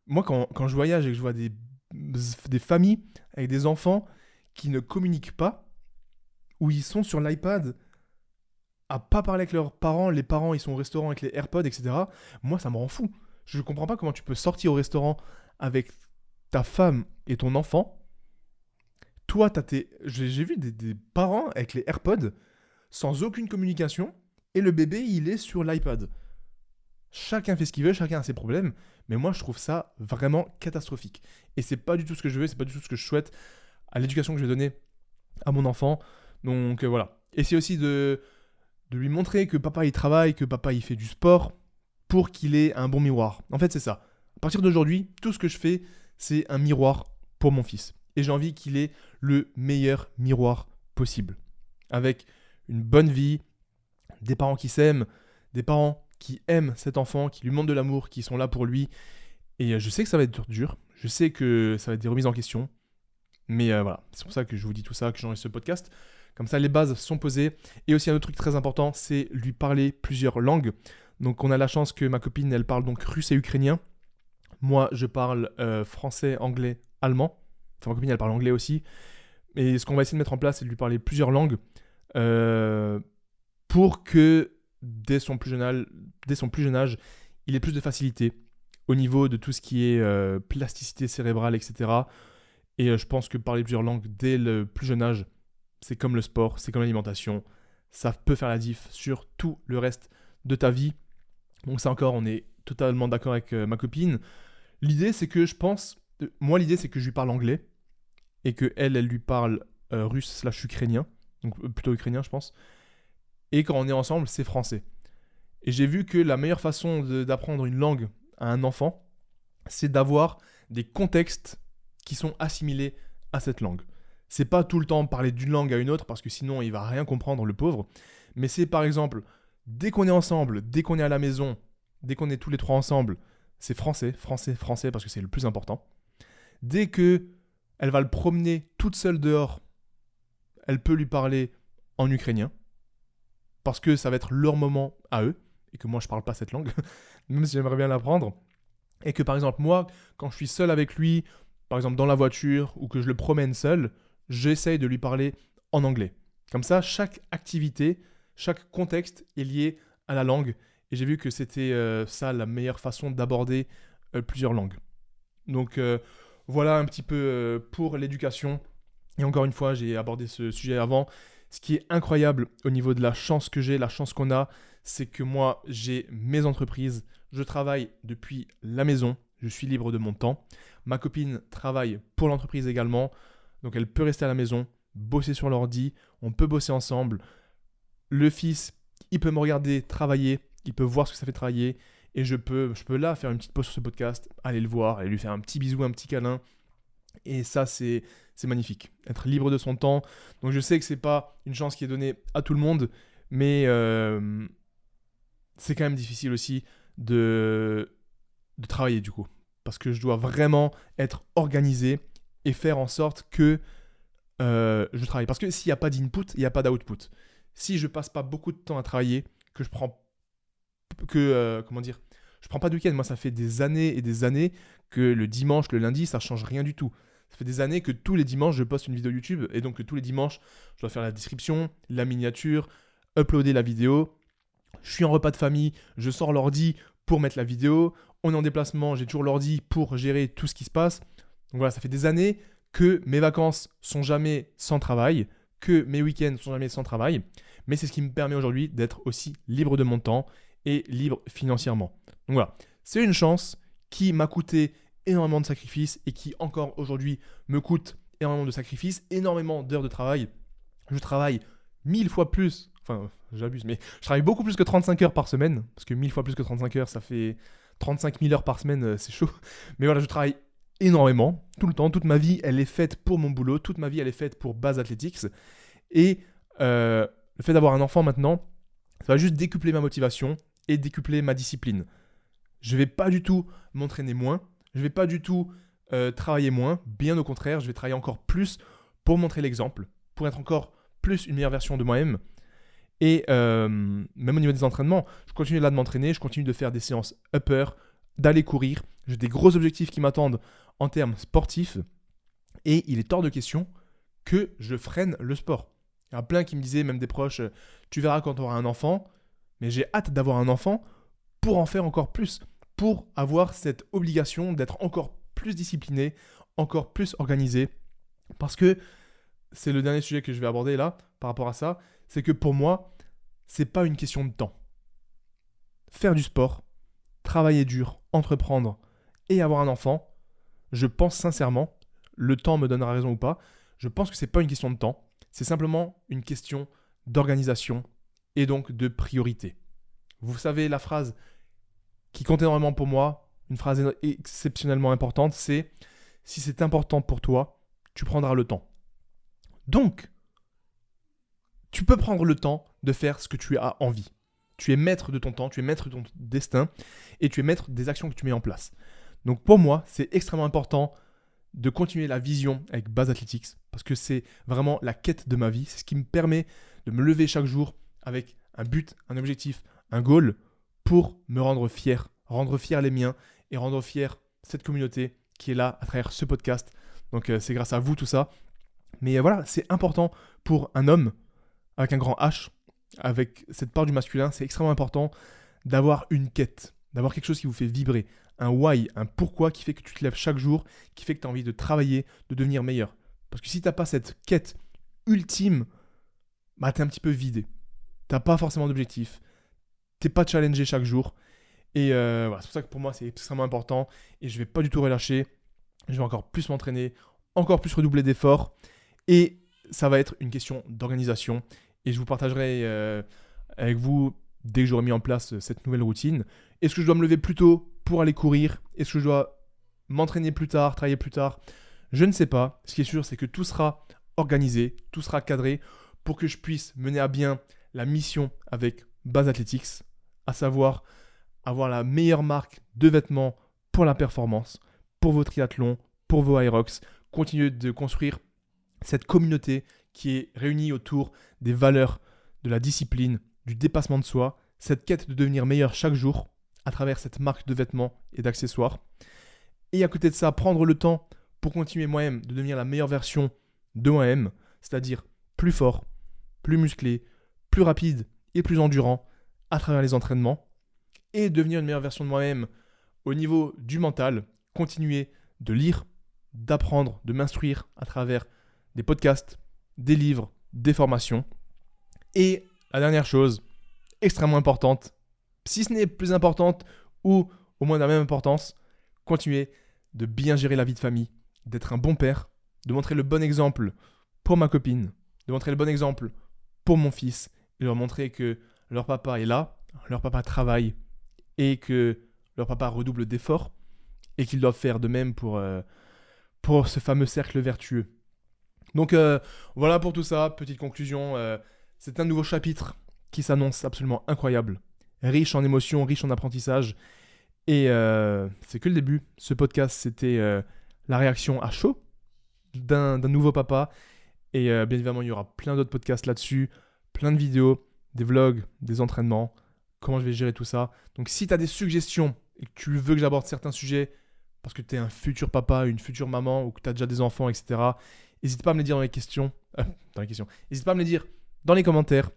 Moi, quand je voyage et que je vois des familles avec des enfants qui ne communiquent pas, où ils sont sur l'iPad à pas parler avec leurs parents, les parents ils sont au restaurant avec les AirPods, etc. Moi, ça me rend fou. Je comprends pas comment tu peux sortir au restaurant avec ta femme et ton enfant. Toi, j'ai vu des parents avec les AirPods sans aucune communication et le bébé, il est sur l'iPad. Chacun fait ce qu'il veut, chacun a ses problèmes, mais moi, je trouve ça vraiment catastrophique. Et c'est pas du tout ce que je veux, c'est pas du tout ce que je souhaite à l'éducation que je vais donner à mon enfant. Donc voilà. Essayer aussi de lui montrer que papa, il travaille, que papa, il fait du sport pour qu'il ait un bon miroir. En fait, c'est ça. À partir d'aujourd'hui, tout ce que je fais, c'est un miroir pour mon fils. Et j'ai envie qu'il ait le meilleur miroir possible. Avec une bonne vie, des parents qui s'aiment, des parents qui aiment cet enfant, qui lui montrent de l'amour, qui sont là pour lui. Et je sais que ça va être dur, je sais que ça va être des remises en question. Mais voilà, c'est pour ça que je vous dis tout ça, que j'enregistre ce podcast. Comme ça, les bases sont posées. Et aussi un autre truc très important, c'est lui parler plusieurs langues. Donc on a la chance que ma copine, elle parle donc russe et ukrainien. Moi, je parle français, anglais, allemand. Enfin, ma copine, elle parle anglais aussi. Et ce qu'on va essayer de mettre en place, c'est de lui parler plusieurs langues pour que dès son plus jeune âge, il ait plus de facilité au niveau de tout ce qui est plasticité cérébrale, etc. Et je pense que parler plusieurs langues dès le plus jeune âge, c'est comme le sport, c'est comme l'alimentation. Ça peut faire la diff sur tout le reste de ta vie. Donc ça encore, on est totalement d'accord avec ma copine. L'idée, c'est que je pense... l'idée, c'est que je lui parle anglais et qu'elle lui parle russe/ukrainien. Donc plutôt ukrainien, je pense. Et quand on est ensemble, c'est français. Et j'ai vu que la meilleure façon d'apprendre une langue à un enfant, c'est d'avoir des contextes qui sont assimilés à cette langue. C'est pas tout le temps parler d'une langue à une autre parce que sinon il va rien comprendre, le pauvre. Mais c'est par exemple, dès qu'on est ensemble, dès qu'on est à la maison, dès qu'on est tous les trois ensemble, c'est français, parce que c'est le plus important. Dès que elle va le promener toute seule dehors, elle peut lui parler en ukrainien, parce que ça va être leur moment à eux, et que moi je parle pas cette langue, même si j'aimerais bien l'apprendre. Et que par exemple moi, quand je suis seul avec lui, par exemple dans la voiture, ou que je le promène seul, j'essaye de lui parler en anglais. Comme ça, chaque activité, chaque contexte est lié à la langue. Et j'ai vu que c'était ça la meilleure façon d'aborder plusieurs langues. Donc voilà un petit peu pour l'éducation. Et encore une fois, j'ai abordé ce sujet avant. Ce qui est incroyable au niveau de la chance que j'ai, la chance qu'on a, c'est que moi, j'ai mes entreprises. Je travaille depuis la maison. Je suis libre de mon temps. Ma copine travaille pour l'entreprise également. Donc elle peut rester à la maison, bosser sur l'ordi. On peut bosser ensemble. Le fils, il peut me regarder travailler. Il peut voir ce que ça fait travailler. Et je peux là faire une petite pause sur ce podcast, aller le voir, aller lui faire un petit bisou, un petit câlin. Et ça, c'est magnifique. Être libre de son temps. Donc je sais que c'est pas une chance qui est donnée à tout le monde, mais c'est quand même difficile aussi de travailler du coup. Parce que je dois vraiment être organisé et faire en sorte que je travaille. Parce que s'il n'y a pas d'input, il n'y a pas d'output. Si je passe pas beaucoup de temps à travailler, que je prends je prends pas de week-end. Moi, ça fait des années et des années que le dimanche, le lundi, ça change rien du tout. Ça fait des années que tous les dimanches, je poste une vidéo YouTube et donc que tous les dimanches, je dois faire la description, la miniature, uploader la vidéo. Je suis en repas de famille, je sors l'ordi pour mettre la vidéo. On est en déplacement, j'ai toujours l'ordi pour gérer tout ce qui se passe. Donc voilà, ça fait des années que mes vacances sont jamais sans travail, que mes week-ends sont jamais sans travail. Mais c'est ce qui me permet aujourd'hui d'être aussi libre de mon temps et libre financièrement. Donc voilà, c'est une chance qui m'a coûté énormément de sacrifices et qui encore aujourd'hui me coûte énormément de sacrifices, énormément d'heures de travail. Je travaille 1000 fois plus, enfin j'abuse, mais je travaille beaucoup plus que 35 heures par semaine, parce que 1000 fois plus que 35 heures, ça fait 35 000 heures par semaine, c'est chaud. Mais voilà, je travaille énormément, tout le temps, toute ma vie, elle est faite pour mon boulot, toute ma vie, elle est faite pour Buzz Athletics. Et le fait d'avoir un enfant maintenant, ça va juste décupler ma motivation et décupler ma discipline. Je vais pas du tout m'entraîner moins, je vais pas du tout travailler moins, bien au contraire, je vais travailler encore plus pour montrer l'exemple, pour être encore plus une meilleure version de moi-même. Et même au niveau des entraînements, je continue là de m'entraîner, je continue de faire des séances upper, d'aller courir. J'ai des gros objectifs qui m'attendent en termes sportifs et il est hors de question que je freine le sport. Il y en a plein qui me disaient, même des proches, tu verras quand tu auras un enfant, mais j'ai hâte d'avoir un enfant pour en faire encore plus, pour avoir cette obligation d'être encore plus discipliné, encore plus organisé. Parce que c'est le dernier sujet que je vais aborder là, par rapport à ça, c'est que pour moi, c'est pas une question de temps. Faire du sport, travailler dur, entreprendre et avoir un enfant, je pense sincèrement, le temps me donnera raison ou pas, je pense que c'est pas une question de temps, c'est simplement une question d'organisation et donc de priorité. Vous savez, la phrase qui compte énormément pour moi, une phrase exceptionnellement importante, c'est « Si c'est important pour toi, tu prendras le temps ». Donc, tu peux prendre le temps de faire ce que tu as envie. Tu es maître de ton temps, tu es maître de ton destin et tu es maître des actions que tu mets en place. Donc pour moi, c'est extrêmement important de continuer la vision avec Buzz Athletics parce que c'est vraiment la quête de ma vie. C'est ce qui me permet de me lever chaque jour avec un but, un objectif, un goal pour me rendre fier les miens et rendre fier cette communauté qui est là à travers ce podcast. Donc c'est grâce à vous tout ça. Mais voilà, c'est important pour un homme avec un grand H, avec cette part du masculin, c'est extrêmement important d'avoir une quête, d'avoir quelque chose qui vous fait vibrer, un why, un pourquoi qui fait que tu te lèves chaque jour, qui fait que tu as envie de travailler, de devenir meilleur. Parce que si tu n'as pas cette quête ultime, bah, tu es un petit peu vidé. Tu n'as pas forcément d'objectif, tu n'es pas challengé chaque jour. Et voilà, c'est pour ça que pour moi, c'est extrêmement important et je ne vais pas du tout relâcher. Je vais encore plus m'entraîner, encore plus redoubler d'efforts. Et ça va être une question d'organisation. Et je vous partagerai avec vous, dès que j'aurai mis en place cette nouvelle routine, est-ce que je dois me lever plus tôt pour aller courir? Est-ce que je dois m'entraîner plus tard, travailler plus tard? Je ne sais pas. Ce qui est sûr, c'est que tout sera organisé, tout sera cadré pour que je puisse mener à bien la mission avec Buzz Athletics, à savoir avoir la meilleure marque de vêtements pour la performance, pour vos triathlons, pour vos Irox. Continuez de construire cette communauté qui est réunie autour des valeurs de la discipline, du dépassement de soi, cette quête de devenir meilleur chaque jour à travers cette marque de vêtements et d'accessoires. Et à côté de ça, prendre le temps pour continuer moi-même de devenir la meilleure version de moi-même, c'est-à-dire plus fort, plus musclé, plus rapide et plus endurant à travers les entraînements, et devenir une meilleure version de moi-même au niveau du mental, continuer de lire, d'apprendre, de m'instruire à travers des podcasts, des livres, des formations. Et la dernière chose, extrêmement importante, si ce n'est plus importante ou au moins de la même importance, continuer de bien gérer la vie de famille, d'être un bon père, de montrer le bon exemple pour ma copine, de montrer le bon exemple pour mon fils et de leur montrer que leur papa est là, leur papa travaille et que leur papa redouble d'efforts et qu'ils doivent faire de même pour ce fameux cercle vertueux. Donc voilà pour tout ça, petite conclusion, c'est un nouveau chapitre qui s'annonce absolument incroyable, riche en émotions, riche en apprentissage et c'est que le début. Ce podcast c'était la réaction à chaud d'un nouveau papa et bien évidemment il y aura plein d'autres podcasts là-dessus, plein de vidéos, des vlogs, des entraînements, comment je vais gérer tout ça. Donc si tu as des suggestions et que tu veux que j'aborde certains sujets parce que tu es un futur papa, une future maman ou que tu as déjà des enfants, etc., n'hésite pas à me les dire dans les questions. N'hésite pas à me les dire dans les commentaires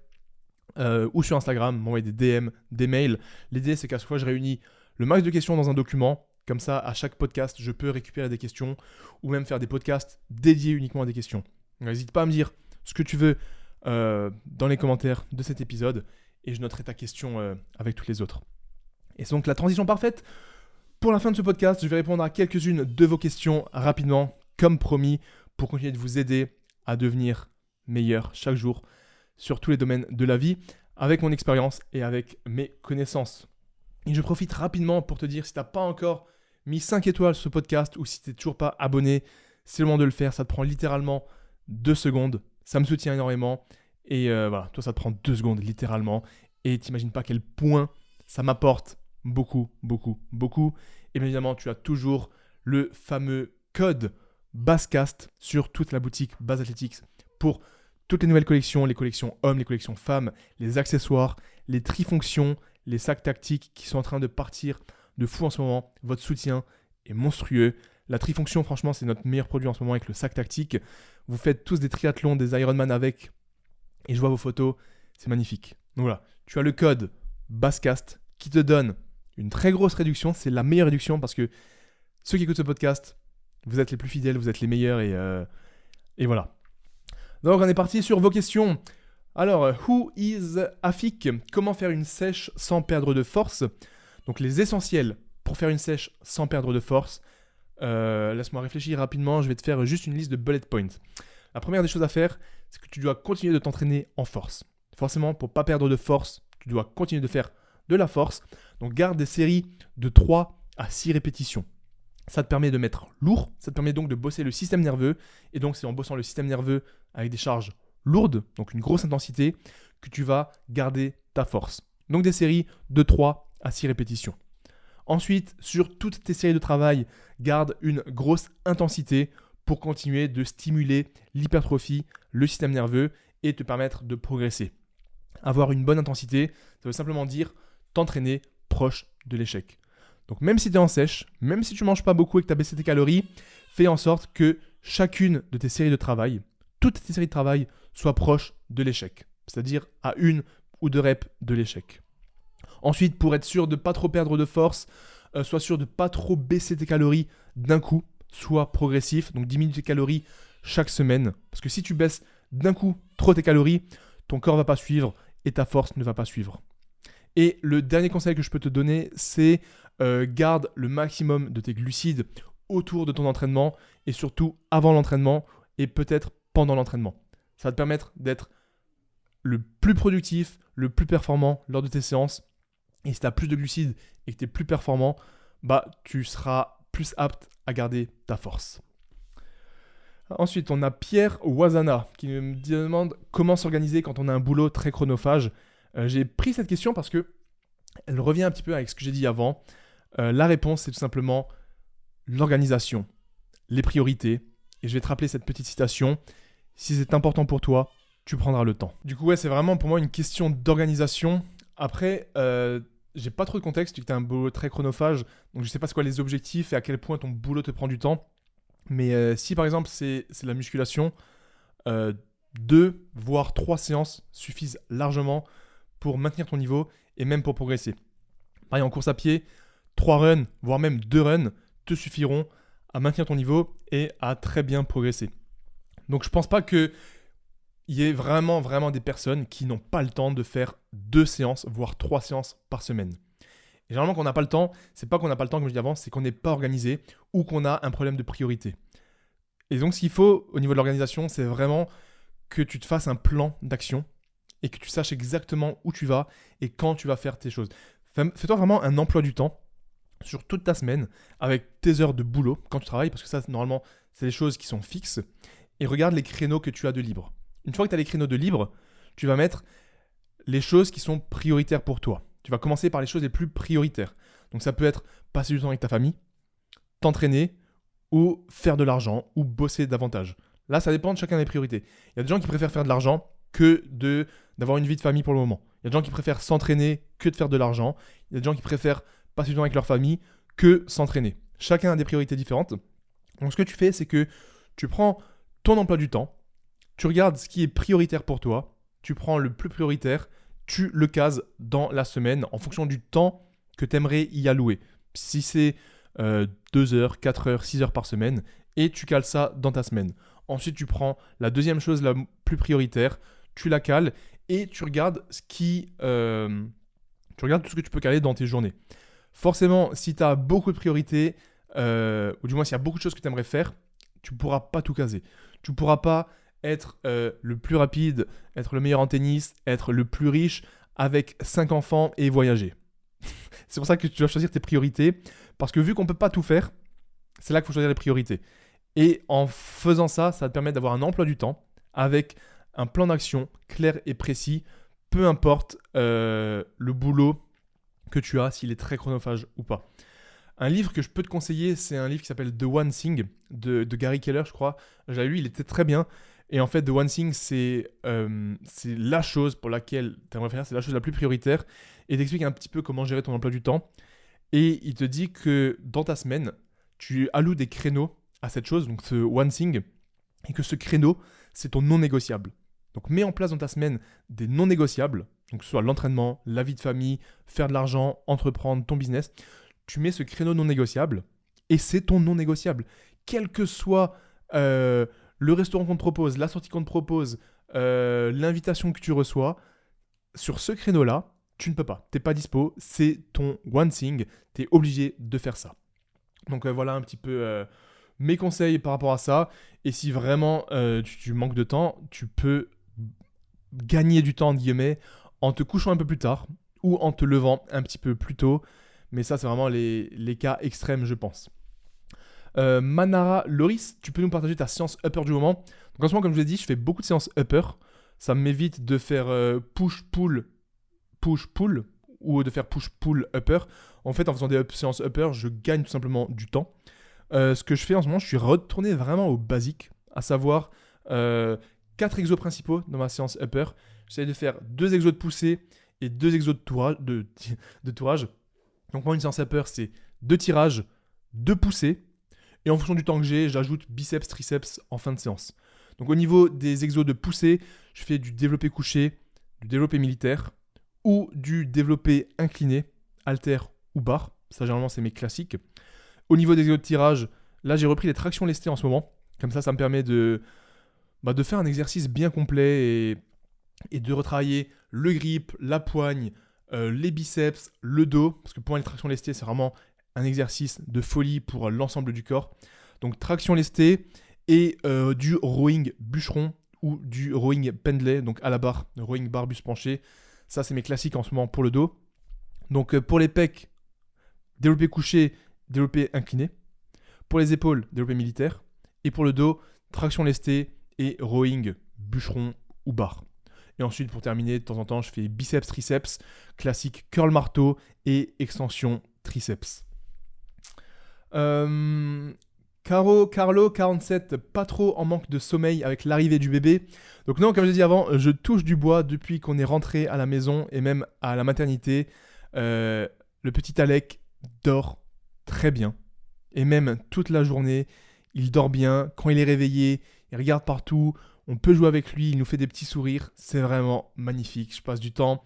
ou sur Instagram, m'envoyer des DM, des mails. L'idée, c'est qu'à chaque fois, je réunis le max de questions dans un document. Comme ça, à chaque podcast, je peux récupérer des questions ou même faire des podcasts dédiés uniquement à des questions. N'hésite pas à me dire ce que tu veux dans les commentaires de cet épisode et je noterai ta question avec toutes les autres. Et c'est donc la transition parfaite. Pour la fin de ce podcast, je vais répondre à quelques-unes de vos questions rapidement, comme promis, pour continuer de vous aider à devenir meilleur chaque jour sur tous les domaines de la vie, avec mon expérience et avec mes connaissances. Et je profite rapidement pour te dire, si tu n'as pas encore mis 5 étoiles sur ce podcast ou si tu n'es toujours pas abonné, c'est le moment de le faire. Ça te prend littéralement 2 secondes. Ça me soutient énormément. Et voilà, toi, ça te prend 2 secondes littéralement. Et tu n'imagines pas quel point ça m'apporte beaucoup, beaucoup, beaucoup. Et bien évidemment, tu as toujours le fameux code BASSCAST sur toute la boutique Base Athletics pour toutes les nouvelles collections, les collections hommes, les collections femmes, les accessoires, les trifonctions, les sacs tactiques qui sont en train de partir de fou en ce moment. Votre soutien est monstrueux. La trifonction, franchement, c'est notre meilleur produit en ce moment avec le sac tactique. Vous faites tous des triathlons, des Ironman avec et je vois vos photos, c'est magnifique. Donc voilà, tu as le code BASSCAST qui te donne une très grosse réduction. C'est la meilleure réduction parce que ceux qui écoutent ce podcast, vous êtes les plus fidèles, vous êtes les meilleurs et voilà. Donc on est parti sur vos questions. Alors, who is Afik? Comment faire une sèche sans perdre de force? Donc les essentiels pour faire une sèche sans perdre de force. Laisse-moi réfléchir rapidement, je vais te faire juste une liste de bullet points. La première des choses à faire, c'est que tu dois continuer de t'entraîner en force. Forcément, pour ne pas perdre de force, tu dois continuer de faire de la force. Donc garde des séries de 3 à 6 répétitions. Ça te permet de mettre lourd, ça te permet donc de bosser le système nerveux. Et donc c'est en bossant le système nerveux avec des charges lourdes, donc une grosse intensité, que tu vas garder ta force. Donc des séries de 3 à 6 répétitions. Ensuite, sur toutes tes séries de travail, garde une grosse intensité pour continuer de stimuler l'hypertrophie, le système nerveux et te permettre de progresser. Avoir une bonne intensité, ça veut simplement dire t'entraîner proche de l'échec. Donc même si tu es en sèche, même si tu ne manges pas beaucoup et que tu as baissé tes calories, fais en sorte que chacune de tes séries de travail, toutes tes séries de travail soient proches de l'échec. C'est-à-dire à 1 ou 2 reps de l'échec. Ensuite, pour être sûr de ne pas trop perdre de force, sois sûr de ne pas trop baisser tes calories d'un coup, sois progressif, donc diminue tes calories chaque semaine. Parce que si tu baisses d'un coup trop tes calories, ton corps ne va pas suivre et ta force ne va pas suivre. Et le dernier conseil que je peux te donner, c'est garde le maximum de tes glucides autour de ton entraînement et surtout avant l'entraînement et peut-être pendant l'entraînement. Ça va te permettre d'être le plus productif, le plus performant lors de tes séances. Et si tu as plus de glucides et que tu es plus performant, tu seras plus apte à garder ta force. Ensuite, on a Pierre Wazana qui me demande comment s'organiser quand on a un boulot très chronophage. J'ai pris cette question parce que elle revient un petit peu avec ce que j'ai dit avant. La réponse, c'est tout simplement l'organisation, les priorités. Et je vais te rappeler cette petite citation. Si c'est important pour toi, tu prendras le temps. Du coup, ouais, c'est vraiment pour moi une question d'organisation. Après, j'ai pas trop de contexte, tu dis que tu as un boulot très chronophage, donc je sais pas c'est quoi les objectifs et à quel point ton boulot te prend du temps. Mais si par exemple c'est de la musculation, 2 voire 3 séances suffisent largement pour maintenir ton niveau et même pour progresser. Pareil en course à pied, 3 runs, voire même 2 runs te suffiront à maintenir ton niveau et à très bien progresser. Donc je pense pas qu'il y ait vraiment des personnes qui n'ont pas le temps de faire 2 séances, voire 3 séances par semaine. Et généralement, quand on n'a pas le temps, c'est pas qu'on n'a pas le temps, comme je disais avant, c'est qu'on n'est pas organisé ou qu'on a un problème de priorité. Et donc, ce qu'il faut au niveau de l'organisation, c'est vraiment que tu te fasses un plan d'action et que tu saches exactement où tu vas et quand tu vas faire tes choses. Fais-toi vraiment un emploi du temps sur toute ta semaine avec tes heures de boulot quand tu travailles, parce que ça, normalement, c'est des choses qui sont fixes. Et regarde les créneaux que tu as de libre. Une fois que tu as les créneaux de libre, tu vas mettre les choses qui sont prioritaires pour toi. Tu vas commencer par les choses les plus prioritaires. Donc ça peut être passer du temps avec ta famille, t'entraîner ou faire de l'argent ou bosser davantage. Là, ça dépend de chacun des priorités. Il y a des gens qui préfèrent faire de l'argent que d'avoir une vie de famille pour le moment. Il y a des gens qui préfèrent s'entraîner que de faire de l'argent. Il y a des gens qui préfèrent passer du temps avec leur famille que s'entraîner. Chacun a des priorités différentes. Donc ce que tu fais, c'est que tu prends ton emploi du temps, tu regardes ce qui est prioritaire pour toi, tu prends le plus prioritaire, tu le cases dans la semaine en fonction du temps que tu aimerais y allouer. Si c'est 2 heures, 4 heures, 6 heures par semaine, et tu cales ça dans ta semaine. Ensuite, tu prends la deuxième chose la plus prioritaire, tu la cales et tu regardes tu regardes tout ce que tu peux caler dans tes journées. Forcément, si tu as beaucoup de priorités, ou du moins s'il y a beaucoup de choses que tu aimerais faire, tu ne pourras pas tout caser. Tu ne pourras pas être le plus rapide, être le meilleur en tennis, être le plus riche avec 5 enfants et voyager. C'est pour ça que tu dois choisir tes priorités, parce que vu qu'on ne peut pas tout faire, c'est là qu'il faut choisir les priorités. Et en faisant ça, ça va te permettre d'avoir un emploi du temps avec un plan d'action clair et précis, peu importe le boulot que tu as, s'il est très chronophage ou pas. Un livre que je peux te conseiller, c'est un livre qui s'appelle The One Thing de Gary Keller, je crois. J'ai lu, il était très bien. Et en fait, The One Thing, c'est la chose pour laquelle tu aimerais faire, c'est la chose la plus prioritaire. Et il t'explique un petit peu comment gérer ton emploi du temps. Et il te dit que dans ta semaine, tu alloues des créneaux à cette chose, donc ce One Thing, et que ce créneau, c'est ton non négociable. Donc mets en place dans ta semaine des non négociables, donc que ce soit l'entraînement, la vie de famille, faire de l'argent, entreprendre, ton business. Tu mets ce créneau non négociable et c'est ton non négociable. Quel que soit le restaurant qu'on te propose, la sortie qu'on te propose, l'invitation que tu reçois, sur ce créneau-là, tu ne peux pas. Tu n'es pas dispo, c'est ton one thing, tu es obligé de faire ça. Donc voilà un petit peu mes conseils par rapport à ça. Et si vraiment tu manques de temps, tu peux gagner du temps, entre guillemets, en te couchant un peu plus tard ou en te levant un petit peu plus tôt. Mais ça, c'est vraiment les cas extrêmes, je pense. Manara Loris, tu peux nous partager ta séance upper du moment. Donc en ce moment, comme je vous l'ai dit, je fais beaucoup de séances upper. Ça m'évite de faire push-pull ou de faire push-pull upper. En fait, en faisant des séances upper, je gagne tout simplement du temps. Ce que je fais en ce moment, je suis retourné vraiment au basique, à savoir 4 exos principaux dans ma séance upper. J'essaie de faire 2 exos de poussée et 2 exos de tourage. Donc moi, une séance upper, c'est 2 tirages, 2 poussées. Et en fonction du temps que j'ai, j'ajoute biceps, triceps en fin de séance. Donc au niveau des exos de poussée, je fais du développé couché, du développé militaire ou du développé incliné, halter ou barre. Ça, généralement, c'est mes classiques. Au niveau des exos de tirage, là, j'ai repris les tractions lestées en ce moment. Comme ça me permet de faire un exercice bien complet et de retravailler le grip, la poigne, les biceps, le dos. Parce que pour moi, les tractions lestées, c'est vraiment un exercice de folie pour l'ensemble du corps. Donc, traction lestée et du rowing bûcheron ou du rowing pendlay, donc à la barre, rowing barre buste penché. Ça, c'est mes classiques en ce moment pour le dos. Donc, pour les pecs, développé couché, développé incliné. Pour les épaules, développé militaire. Et pour le dos, traction lestée et rowing bûcheron ou barre. Et ensuite, pour terminer, de temps en temps, je fais biceps, triceps, classique curl marteau et extension triceps. Carlo 47, pas trop en manque de sommeil avec l'arrivée du bébé. Donc non, comme j'ai dit avant, je touche du bois depuis qu'on est rentré à la maison et même à la maternité. Le petit Alec dort très bien. Et même toute la journée, il dort bien. Quand il est réveillé, il regarde partout. On peut jouer avec lui, il nous fait des petits sourires. C'est vraiment magnifique. Je passe du temps,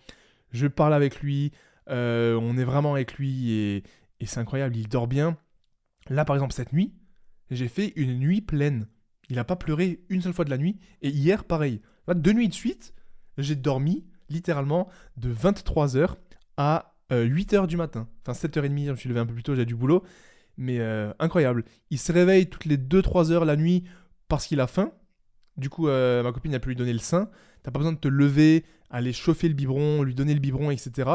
je parle avec lui. On est vraiment avec lui et c'est incroyable, il dort bien. Là, par exemple, cette nuit, j'ai fait une nuit pleine. Il n'a pas pleuré une seule fois de la nuit. Et hier, pareil. Là, 2 nuits de suite, j'ai dormi littéralement de 23h à 8h du matin. Enfin, 7h30, je me suis levé un peu plus tôt, j'ai du boulot. Mais incroyable. Il se réveille toutes les 2-3 heures la nuit parce qu'il a faim. Du coup, ma copine a pu lui donner le sein. T'as pas besoin de te lever, aller chauffer le biberon, lui donner le biberon, etc.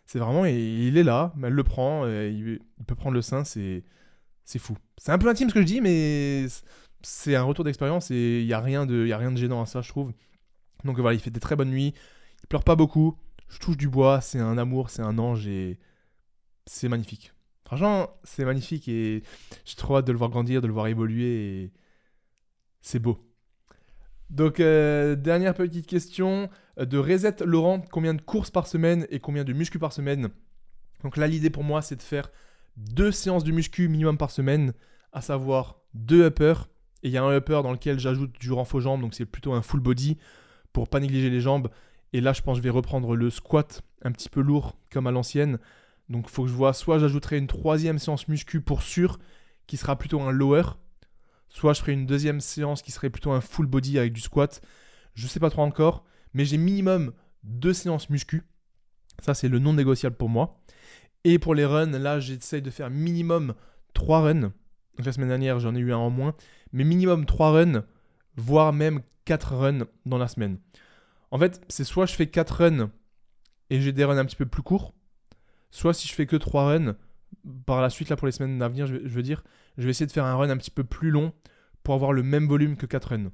C'est vraiment, il est là, elle le prend, il peut prendre le sein, c'est fou. C'est un peu intime ce que je dis, mais c'est un retour d'expérience et il n'y a rien de gênant à ça, je trouve. Donc voilà, il fait des très bonnes nuits, il pleure pas beaucoup, je touche du bois, c'est un amour, c'est un ange et c'est magnifique. Franchement, c'est magnifique et j'ai trop hâte de le voir grandir, de le voir évoluer et c'est beau. Donc, dernière petite question de Reset Laurent, combien de courses par semaine et combien de muscu par semaine? Donc là, l'idée pour moi, c'est de faire 2 séances de muscu minimum par semaine, à savoir 2 uppers. Et il y a un upper dans lequel j'ajoute du renfort jambes, donc c'est plutôt un full body pour pas négliger les jambes. Et là, je pense que je vais reprendre le squat un petit peu lourd comme à l'ancienne. Donc, il faut que je vois, soit j'ajouterai une 3e séance muscu pour sûr, qui sera plutôt un lower, soit je ferai une 2e séance qui serait plutôt un full body avec du squat. Je sais pas trop encore, mais j'ai minimum 2 séances muscu. Ça, c'est le non négociable pour moi. Et pour les runs, là, j'essaye de faire minimum 3 runs. Donc la semaine dernière, j'en ai eu un en moins. Mais minimum 3 runs, voire même 4 runs dans la semaine. En fait, c'est soit je fais 4 runs et j'ai des runs un petit peu plus courts, soit si je fais que 3 runs, par la suite, là, pour les semaines à venir, je veux dire, je vais essayer de faire un run un petit peu plus long pour avoir le même volume que 4 runs.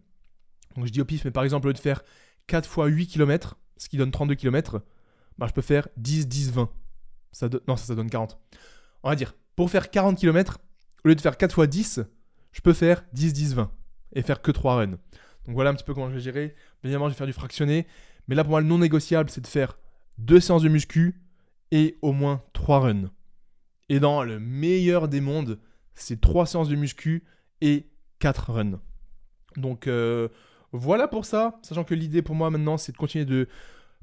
Donc je dis au pif, mais par exemple, au lieu de faire 4 fois 8 km, ce qui donne 32 km, bah, je peux faire 10, 10, 20. Ça donne 40. On va dire, pour faire 40 km, au lieu de faire 4 fois 10, je peux faire 10, 10, 20 et faire que 3 runs. Donc voilà un petit peu comment je vais gérer. Bien évidemment, je vais faire du fractionné. Mais là, pour moi, le non négociable, c'est de faire 2 séances de muscu et au moins 3 runs. Et dans le meilleur des mondes, c'est 3 séances de muscu et 4 runs. Donc voilà pour ça. Sachant que l'idée pour moi maintenant, c'est de continuer de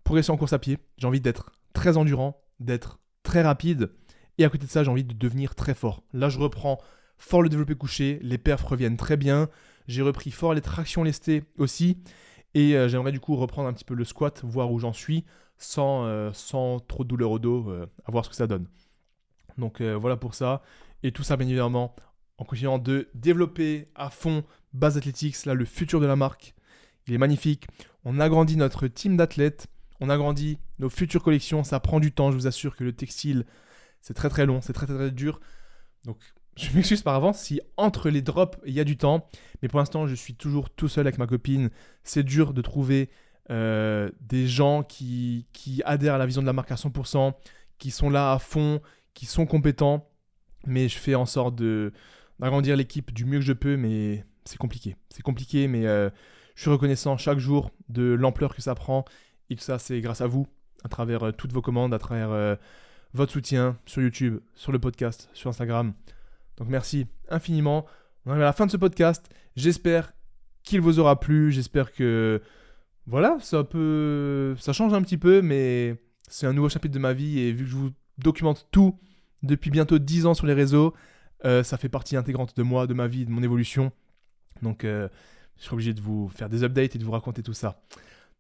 progresser en course à pied. J'ai envie d'être très endurant, d'être très rapide. Et à côté de ça, j'ai envie de devenir très fort. Là, je reprends fort le développé couché. Les perfs reviennent très bien. J'ai repris fort les tractions lestées aussi. Et j'aimerais du coup reprendre un petit peu le squat, voir où j'en suis, sans trop de douleur au dos, à voir ce que ça donne. Donc voilà pour ça. Et tout ça, bien évidemment, en continuant de développer à fond Base Athletics. Là, le futur de la marque, il est magnifique. On agrandit notre team d'athlètes. On agrandit nos futures collections. Ça prend du temps. Je vous assure que le textile, c'est très très long. C'est très très, très dur. Donc, je m'excuse par avance si entre les drops, il y a du temps. Mais pour l'instant, je suis toujours tout seul avec ma copine. C'est dur de trouver des gens qui adhèrent à la vision de la marque à 100%, qui sont là à fond, qui sont compétents. Mais je fais en sorte d'agrandir l'équipe du mieux que je peux. Mais c'est compliqué. C'est compliqué, mais je suis reconnaissant chaque jour de l'ampleur que ça prend. Et tout ça, c'est grâce à vous, à travers toutes vos commandes, à travers votre soutien sur YouTube, sur le podcast, sur Instagram. Donc merci infiniment. On arrive à la fin de ce podcast. J'espère qu'il vous aura plu. J'espère que voilà, ça change un petit peu, mais c'est un nouveau chapitre de ma vie. Et vu que je vous documente tout depuis bientôt 10 ans sur les réseaux, ça fait partie intégrante de moi, de ma vie, de mon évolution. Donc je serai obligé de vous faire des updates et de vous raconter tout ça.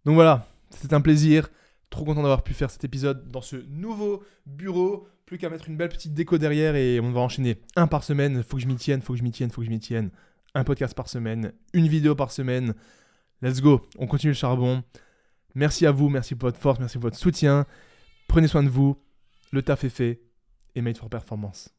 Donc voilà, c'était un plaisir. Trop content d'avoir pu faire cet épisode dans ce nouveau bureau. Plus qu'à mettre une belle petite déco derrière et on va enchaîner un par semaine. Faut que je m'y tienne. Un podcast par semaine, une vidéo par semaine. Let's go, on continue le charbon. Merci à vous, merci pour votre force, merci pour votre soutien. Prenez soin de vous. Le taf est fait et made for performance.